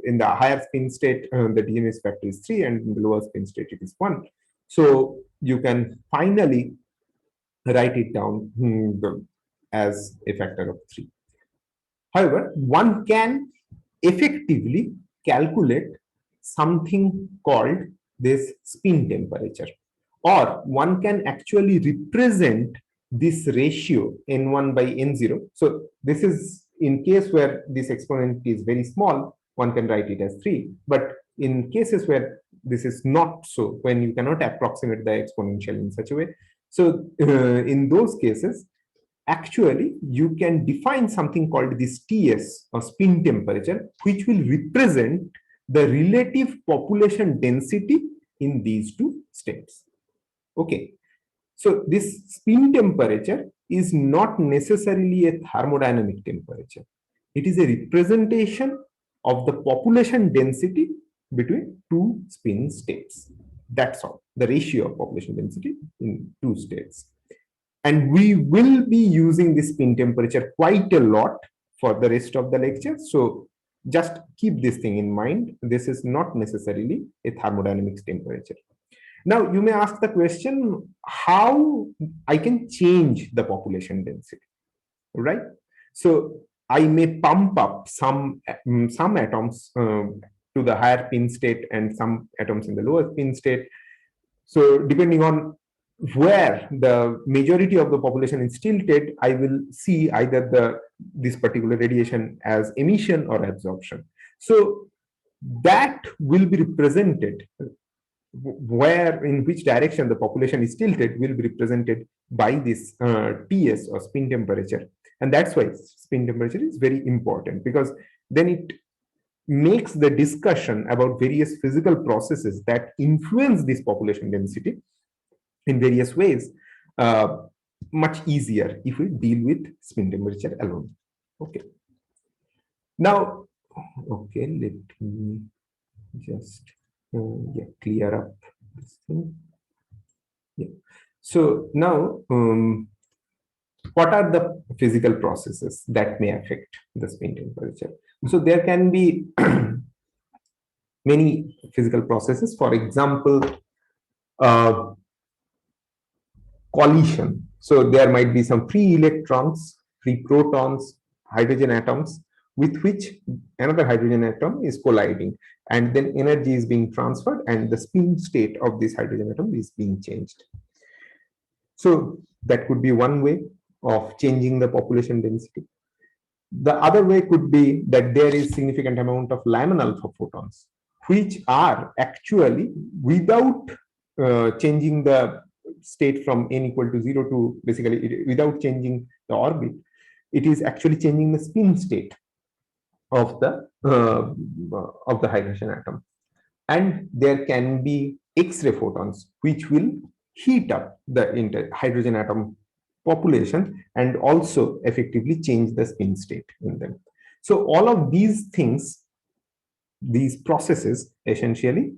in the higher spin state, the degeneracy factor is 3, and in the lower spin state it is 1. So you can finally write it down as a factor of 3. However, one can effectively calculate something called this spin temperature, or one can actually represent this ratio N1 by N0. So this is in case where this exponent is very small, one can write it as 3. But in cases where this is not so, when you cannot approximate the exponential in such a way, so in those cases, actually you can define something called this TS, or spin temperature, which will represent the relative population density in these two states. Okay, so this spin temperature is not necessarily a thermodynamic temperature. It is a representation of the population density between two spin states. That's all, the ratio of population density in two states. And we will be using this spin temperature quite a lot for the rest of the lecture. So just keep this thing in mind. This is not necessarily a thermodynamics temperature. Now you may ask the question, how I can change the population density, right? So I may pump up some atoms to the higher spin state and some atoms in the lower spin state. So depending on where the majority of the population is tilted, I will see either this particular radiation as emission or absorption. So that will be represented, where in which direction the population is tilted will be represented by this TS, or spin temperature. And that's why spin temperature is very important, because then it makes the discussion about various physical processes that influence this population density in various ways much easier if we deal with spin temperature alone. Okay. Now, okay, let me just clear up this thing. Yeah. So now, what are the physical processes that may affect the spin temperature? So there can be many physical processes. For example, collision. So there might be some free electrons, free protons, hydrogen atoms, with which another hydrogen atom is colliding, and then energy is being transferred and the spin state of this hydrogen atom is being changed. So that could be one way of changing the population density. The other way could be that there is significant amount of Lyman alpha photons, which are actually, without changing the state from n equal to 0 to basically without changing the orbit, it is actually changing the spin state of the hydrogen atom. And there can be X-ray photons, which will heat up the hydrogen atom population and also effectively change the spin state in them. So all of these things, these processes essentially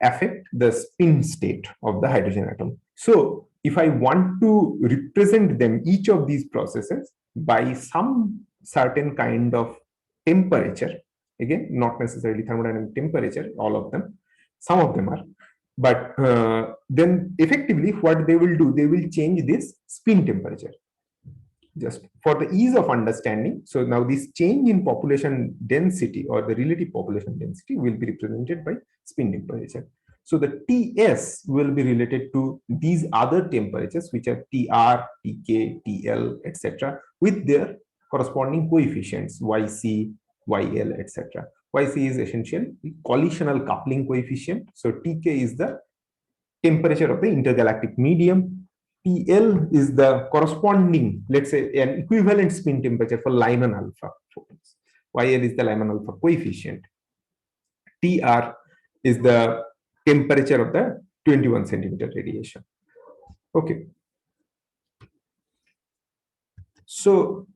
affect the spin state of the hydrogen atom. So if I want to represent them, each of these processes, by some certain kind of temperature, again, not necessarily thermodynamic temperature, all of them, some of them are, but then effectively what they will do, they will change this spin temperature, just for the ease of understanding. So now this change in population density or the relative population density will be represented by spin temperature. So the Ts will be related to these other temperatures, which are Tr, Tk, Tl, etc., with their corresponding coefficients, Yc, Yl, etc. Yc is essentially the collisional coupling coefficient. So Tk is the temperature of the intergalactic medium. TL is the corresponding, let's say, an equivalent spin temperature for Lyman alpha photons. YL is the Lyman alpha coefficient. TR is the temperature of the 21 centimeter radiation. Okay. So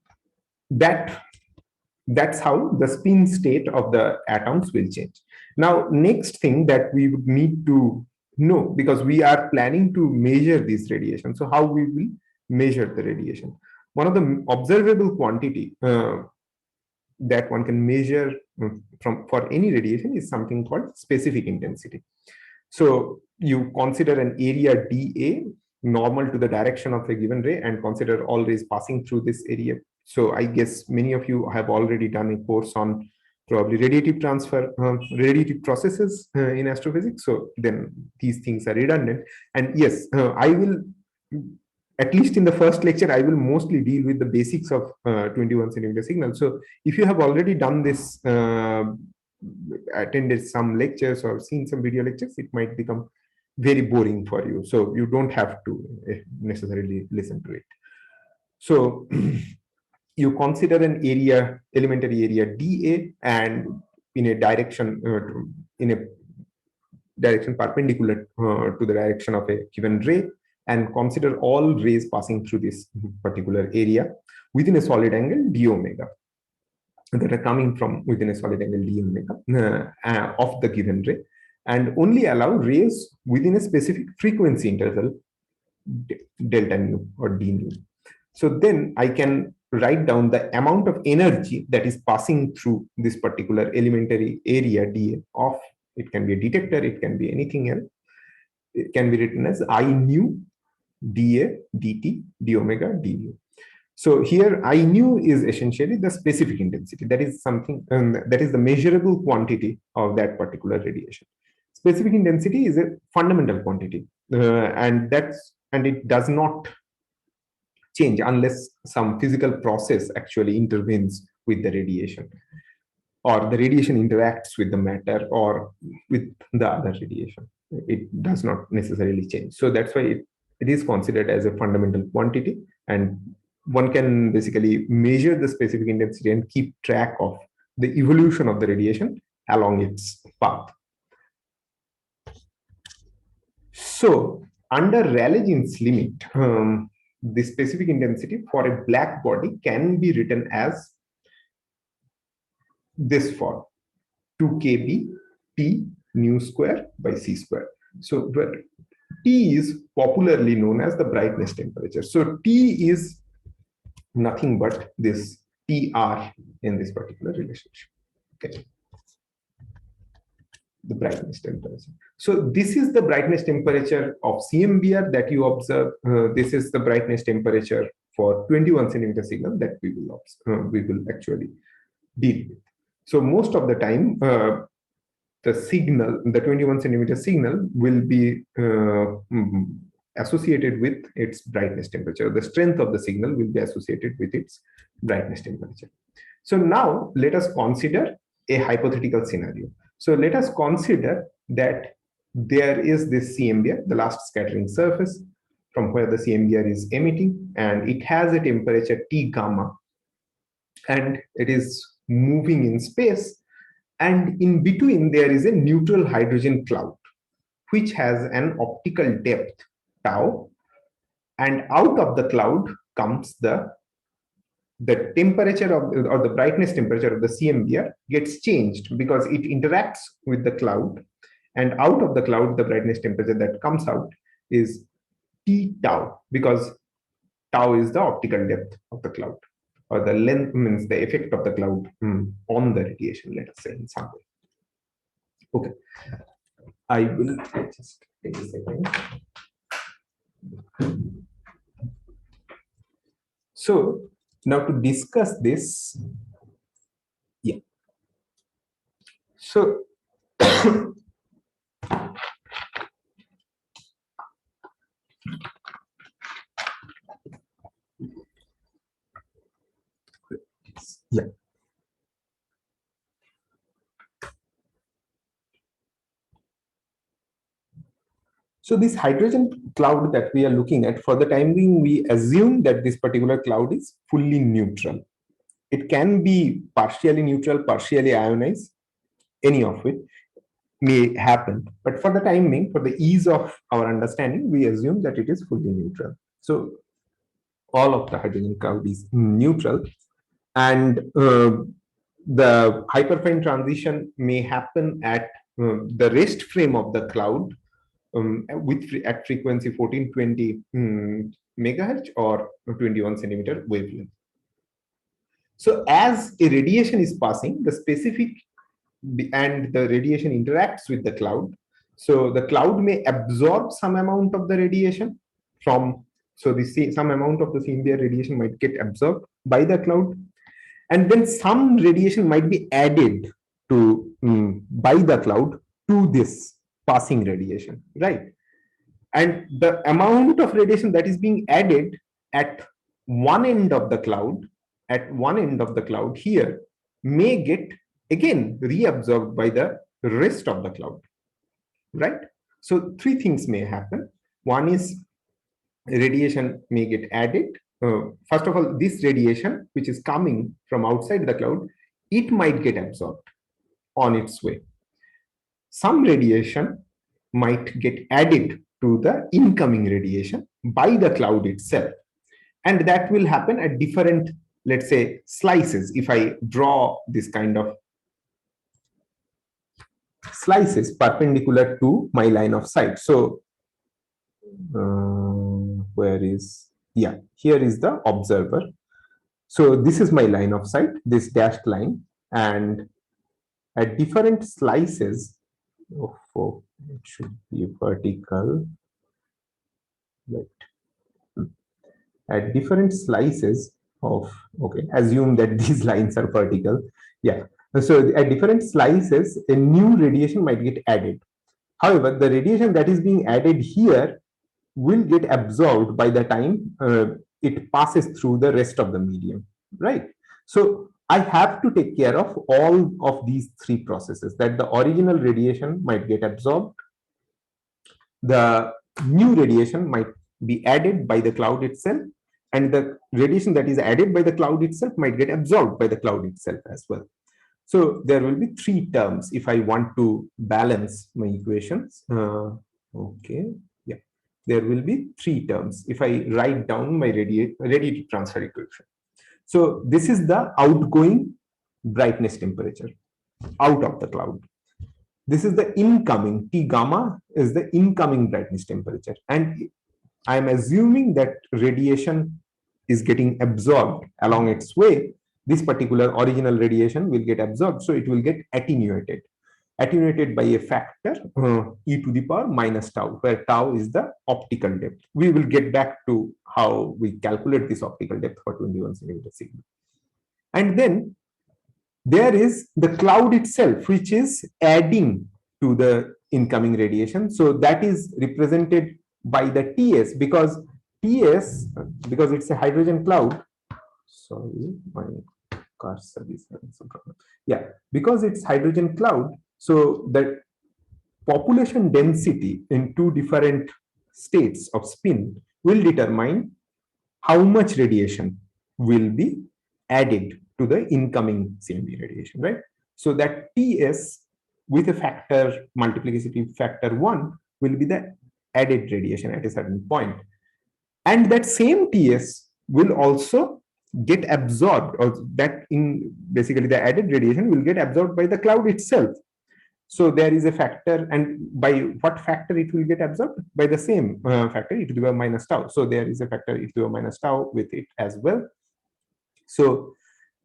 that's how the spin state of the atoms will change. Now, next thing that we would need to know, because we are planning to measure this radiation, so how we will measure the radiation? One of the observable quantity that one can measure for any radiation is something called specific intensity. So you consider an area dA normal to the direction of a given ray and consider all rays passing through this area. So I guess many of you have already done a course on probably radiative transfer, radiative processes in astrophysics. So then these things are redundant. And yes, I will, at least in the first lecture, I will mostly deal with the basics of 21 centimeter signal. So if you have already done this, attended some lectures or seen some video lectures, it might become very boring for you. So you don't have to necessarily listen to it. So you consider an area, elementary area dA, and in a direction perpendicular to the direction of a given ray, and consider all rays passing through this particular area within a solid angle d omega that are coming from within a solid angle d omega of the given ray, and only allow rays within a specific frequency interval delta nu or d nu. So then I can write down the amount of energy that is passing through this particular elementary area dA of, it can be a detector, it can be anything else. It can be written as I nu dA dt d omega d nu. So here I nu is essentially the specific intensity. That is something that is the measurable quantity of that particular radiation. Specific intensity is a fundamental quantity, and it does not change unless some physical process actually intervenes with the radiation, or the radiation interacts with the matter or with the other radiation. It does not necessarily change. So that's why it is considered as a fundamental quantity, and one can basically measure the specific intensity and keep track of the evolution of the radiation along its path. So under Rayleigh-Jean's limit, the specific intensity for a black body can be written as this form: 2 kb T nu square by C square. So T is popularly known as the brightness temperature. So T is nothing but this TR in this particular relationship. Okay. The brightness temperature. So this is the brightness temperature of CMBR that you observe. This is the brightness temperature for 21 centimeter signal that we will actually deal with. So most of the time, the signal, the 21 centimeter signal will be associated with its brightness temperature. The strength of the signal will be associated with its brightness temperature. So now let us consider a hypothetical scenario. So let us consider that there is this CMBR, the last scattering surface, from where the CMBR is emitting, and it has a temperature T gamma, and it is moving in space, and in between there is a neutral hydrogen cloud which has an optical depth tau, and out of the cloud comes the temperature of, or the brightness temperature of the CMBR gets changed because it interacts with the cloud, and out of the cloud the brightness temperature that comes out is T tau, because tau is the optical depth of the cloud, or the length means the effect of the cloud on the radiation, let us say, in some way. Okay, I will just take a second. So now to discuss this, yeah. So yeah. So this hydrogen cloud that we are looking at, for the time being, we assume that this particular cloud is fully neutral. It can be partially neutral, partially ionized, any of it may happen. But for the time being, for the ease of our understanding, we assume that it is fully neutral. So all of the hydrogen cloud is neutral, and the hyperfine transition may happen at the rest frame of the cloud at frequency 1420 megahertz or 21 centimeter wavelength. So as a radiation is passing, the specific and the radiation interacts with the cloud. So the cloud may absorb some amount of the radiation from, so some amount of the CMBR radiation might get absorbed by the cloud, and then some radiation might be added to by the cloud to this passing radiation, right? And the amount of radiation that is being added at one end of the cloud, here, may get again reabsorbed by the rest of the cloud, right? So three things may happen. One is radiation may get added. First of all, this radiation which is coming from outside the cloud, it might get absorbed on its way. Some radiation might get added to the incoming radiation by the cloud itself, and that will happen at different, let's say, slices. If I draw this kind of slices perpendicular to my line of sight, so where is, yeah, here is the observer. So this is my line of sight, this dashed line, and at different slices, oh, it should be vertical, right? At different slices of, okay, assume that these lines are vertical, yeah. So at different slices, a new radiation might get added. However, the radiation that is being added here will get absorbed by the time it passes through the rest of the medium, right? So I have to take care of all of these three processes, that the original radiation might get absorbed, the new radiation might be added by the cloud itself, and the radiation that is added by the cloud itself might get absorbed by the cloud itself as well. So there will be three terms if I want to balance my equations. Okay, yeah, there will be three terms if I write down my radiative transfer equation. So this is the outgoing brightness temperature out of the cloud. This is the incoming, T gamma is the incoming brightness temperature. And I am assuming that radiation is getting absorbed along its way. This particular original radiation will get absorbed, so it will get attenuated by a factor e to the power minus tau, where tau is the optical depth. We will get back to how we calculate this optical depth for 21 centimeter signal. And then there is the cloud itself, which is adding to the incoming radiation. So that is represented by the TS, because TS, because it's a hydrogen cloud. Sorry, my cursor is having some problem. Yeah, because it's hydrogen cloud, so the population density in two different states of spin will determine how much radiation will be added to the incoming CMB radiation, right? So that TS with a factor, multiplicity factor 1 will be the added radiation at a certain point. And that same TS will also get absorbed, or that in basically the added radiation will get absorbed by the cloud itself. So there is a factor, and by what factor it will get absorbed? By the same factor, e to the power minus tau. So there is a factor e to the power minus tau with it as well. So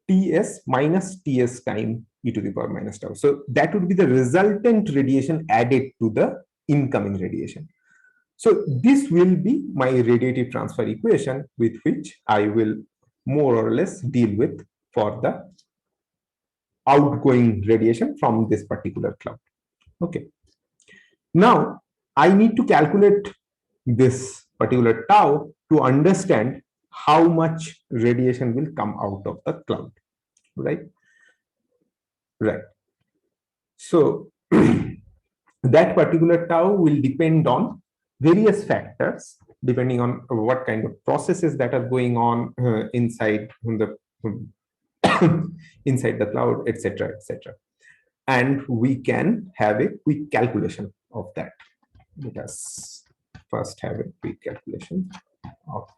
Ts minus Ts time e to the power minus tau. So that would be the resultant radiation added to the incoming radiation. So this will be my radiative transfer equation with which I will more or less deal with for the outgoing radiation from this particular cloud. Okay. Now I need to calculate this particular tau to understand how much radiation will come out of the cloud, right? Right. So that particular tau will depend on various factors, depending on what kind of processes that are going on inside the inside the cloud, etc., etc. And we can have a quick calculation of that. Let us first have a quick calculation of.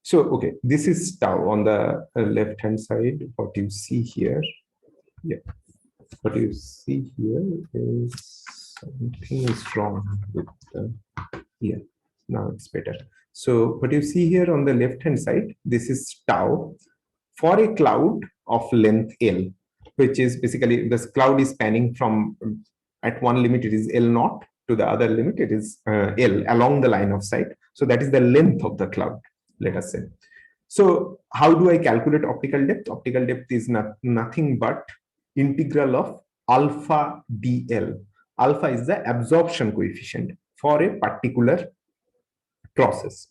So, okay, this is tau on the left hand side. What you see here, yeah, what you see here is something is wrong with the, yeah, now it's better. So, what you see here on the left hand side, this is tau for a cloud of length L, which is basically this cloud is spanning from at one limit it is L naught to the other limit it is L along the line of sight. So that is the length of the cloud, let us say. So how do I calculate optical depth? Optical depth is nothing but integral of alpha dl. Alpha is the absorption coefficient for a particular process,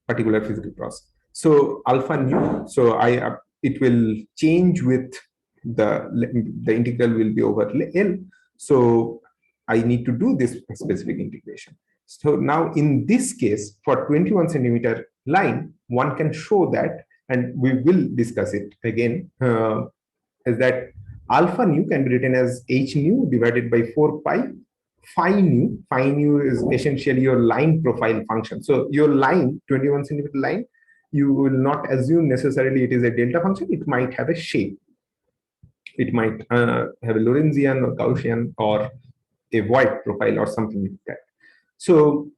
particular physical process. So alpha nu, so it will change with the integral will be over L. So I need to do this specific integration. So now in this case, for 21 centimeter line, one can show that, and we will discuss it again, is that alpha nu can be written as h nu divided by 4 pi phi nu. Phi nu is essentially your line profile function. So your line, 21 centimeter line, you will not assume necessarily it is a delta function. It might have a shape. It might have a Lorentzian or Gaussian or a void profile or something like that. So,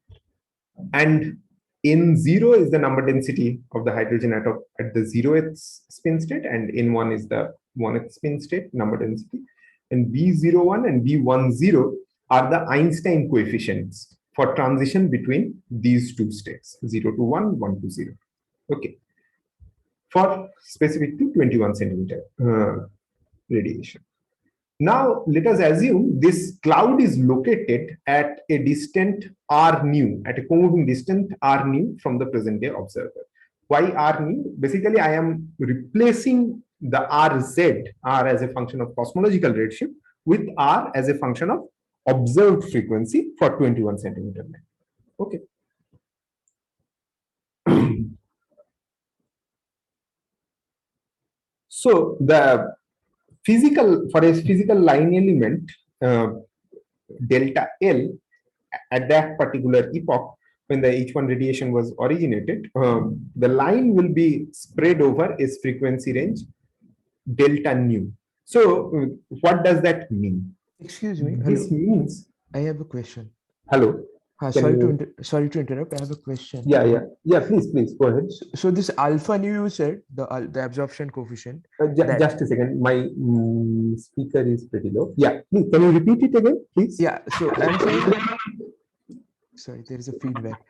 and N0 is the number density of the hydrogen atom at the 0th spin state, and N1 is the 1th spin state number density. And V01 and V10 are the Einstein coefficients for transition between these two states, 0 to 1, 1 to 0. Okay. For specific to 21 centimeter radiation. Now, let us assume this cloud is located at a distant r nu, at a co-moving distant r nu from the present day observer. Why r nu? Basically, I am replacing the rz, r as a function of cosmological redshift, with r as a function of observed frequency for 21 centimeter length. Okay. So the for a physical line element, delta L at that particular epoch when the H1 radiation was originated, the line will be spread over its frequency range delta nu. So what does that mean? Excuse me. This means I have a question. Hello. Sorry to interrupt. I have a question. Yeah. Please go ahead. So this alpha nu you said the absorption coefficient. Just a second. My speaker is pretty low. Yeah. Please, can you repeat it again, please? Yeah. So I'm saying. Sorry, there is a feedback.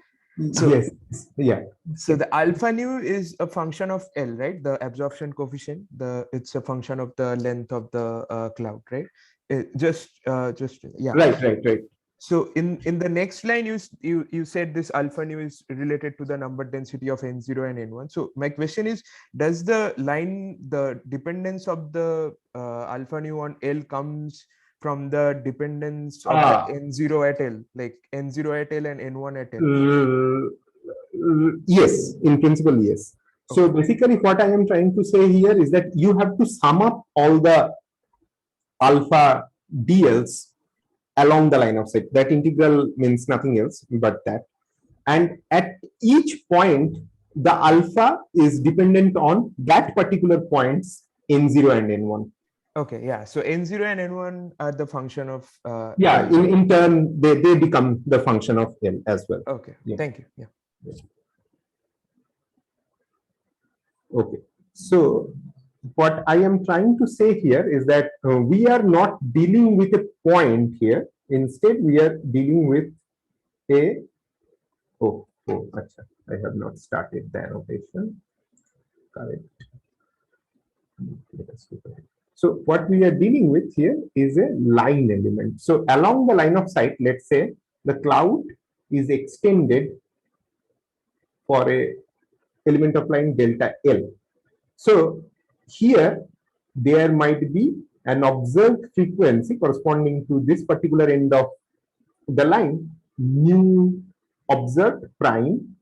So, Yes. Yeah. so the alpha nu is a function of L, right? The absorption coefficient. It's a function of the length of the cloud, right? Just yeah. Right. Right. Right. So in the next line, you said this alpha nu is related to the number density of n0 and n1. So my question is, does the dependence of the alpha nu on L comes from the dependence of the Ah. n0 at L, like n0 at L and n1 at L? Yes, in principle, yes. So Okay. basically, what I am trying to say here is that you have to sum up all the alpha dls along the line of sight. That integral means nothing else but that. And at each point, the alpha is dependent on that particular points n0 and n1. Okay, yeah. So n0 and n1 are the function of Yeah, L, right? in turn, they become the function of L as well. Okay, Yeah. thank you. Yeah. Okay. So what I am trying to say here is that we are not dealing with a point here. Instead, we are dealing with a, acha, I have not started the annotation. Correct. Let us look at it. So what we are dealing with here is a line element. So along the line of sight, let's say the cloud is extended for a element of line delta L. So here there might be an observed frequency corresponding to this particular end of the line, mu observed prime,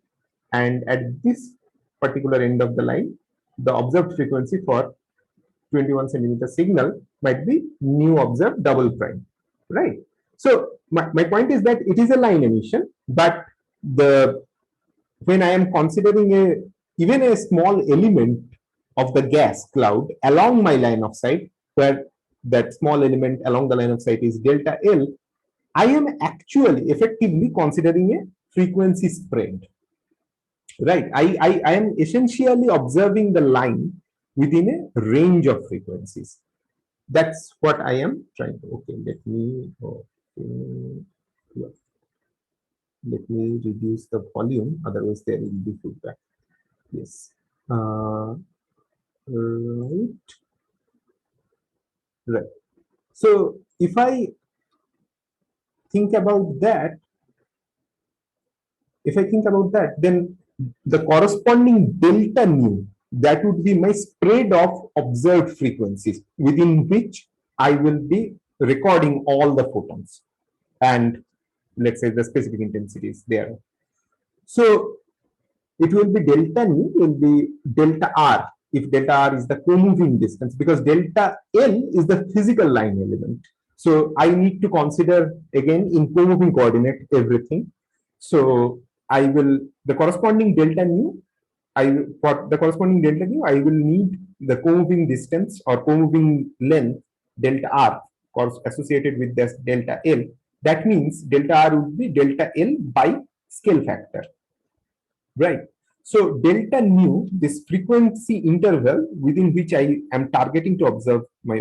and at this particular end of the line, the observed frequency for 21 centimeter signal might be mu observed double prime, right? So my point is that it is a line emission, but the when I am considering even a small element of the gas cloud along my line of sight, where that small element along the line of sight is delta L, I am actually effectively considering a frequency spread, right? I am essentially observing the line within a range of frequencies. That's what I am trying to. Okay, yeah, let me reduce the volume, otherwise there will be feedback. Yes. Right. Right. So if I think about that, then the corresponding delta nu, that would be my spread of observed frequencies within which I will be recording all the photons and let's say the specific intensities there. So it will be delta nu will be delta r if delta r is the co-moving distance, because delta L is the physical line element. So I need to consider again in co-moving coordinate everything. So I will the corresponding delta nu for the corresponding delta nu I will need the co-moving distance or co-moving length delta r associated with this delta L. That means delta r would be delta L by scale factor. Right. So delta nu, this frequency interval within which I am targeting to observe my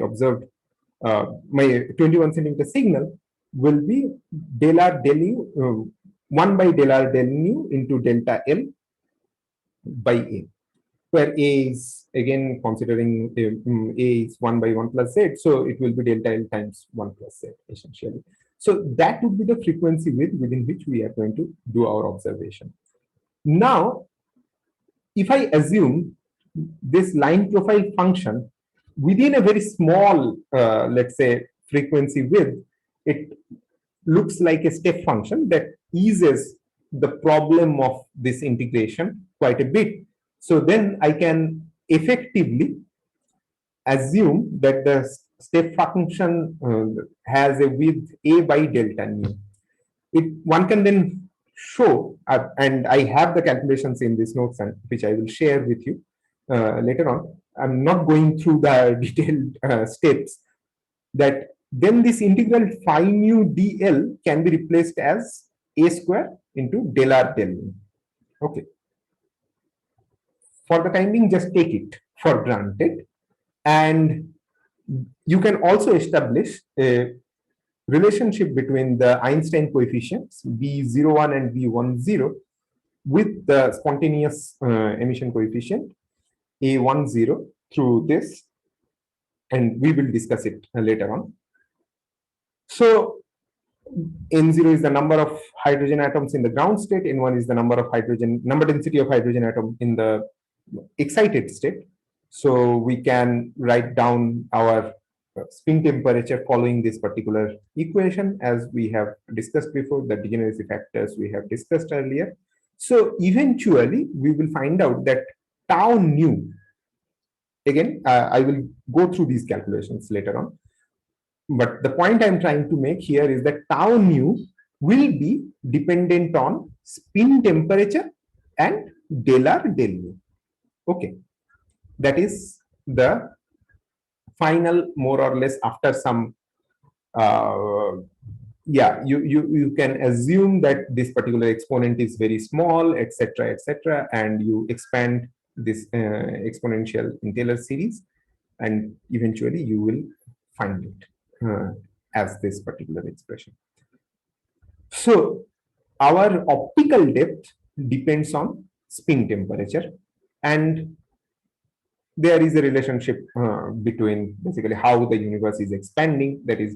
21 centimeter signal will be del r del u 1 by del r del nu into delta L by A, where A is again considering A is 1 by 1 plus Z, so it will be delta L times 1 plus Z essentially. So that would be the frequency width within which we are going to do our observation. Now, if I assume this line profile function within a very small, let's say, frequency width, it looks like a step function that eases the problem of this integration quite a bit. So then I can effectively assume that the step function has a width a by delta nu. One can then show, and I have the calculations in this notes, and which I will share with you later on. I'm not going through the detailed steps. That then this integral phi mu dl can be replaced as a square into del r del mu. Okay. For the time being, just take it for granted, and you can also establish a relationship between the Einstein coefficients V01 and V10 with the spontaneous emission coefficient A10 through this, and we will discuss it later on. So N0 is the number of hydrogen atoms in the ground state, N1 is the number density of hydrogen atom in the excited state. So we can write down our spin temperature following this particular equation, as we have discussed before, the degeneracy factors we have discussed earlier. So eventually we will find out that tau nu, again, I will go through these calculations later on. But the point I'm trying to make here is that tau nu will be dependent on spin temperature and del R del mu. Okay, that is the final, more or less, after some yeah, you can assume that this particular exponent is very small, etc., and you expand this exponential in Taylor series, and eventually you will find it as this particular expression. So our optical depth depends on spin temperature, and there is a relationship between basically how the universe is expanding, that is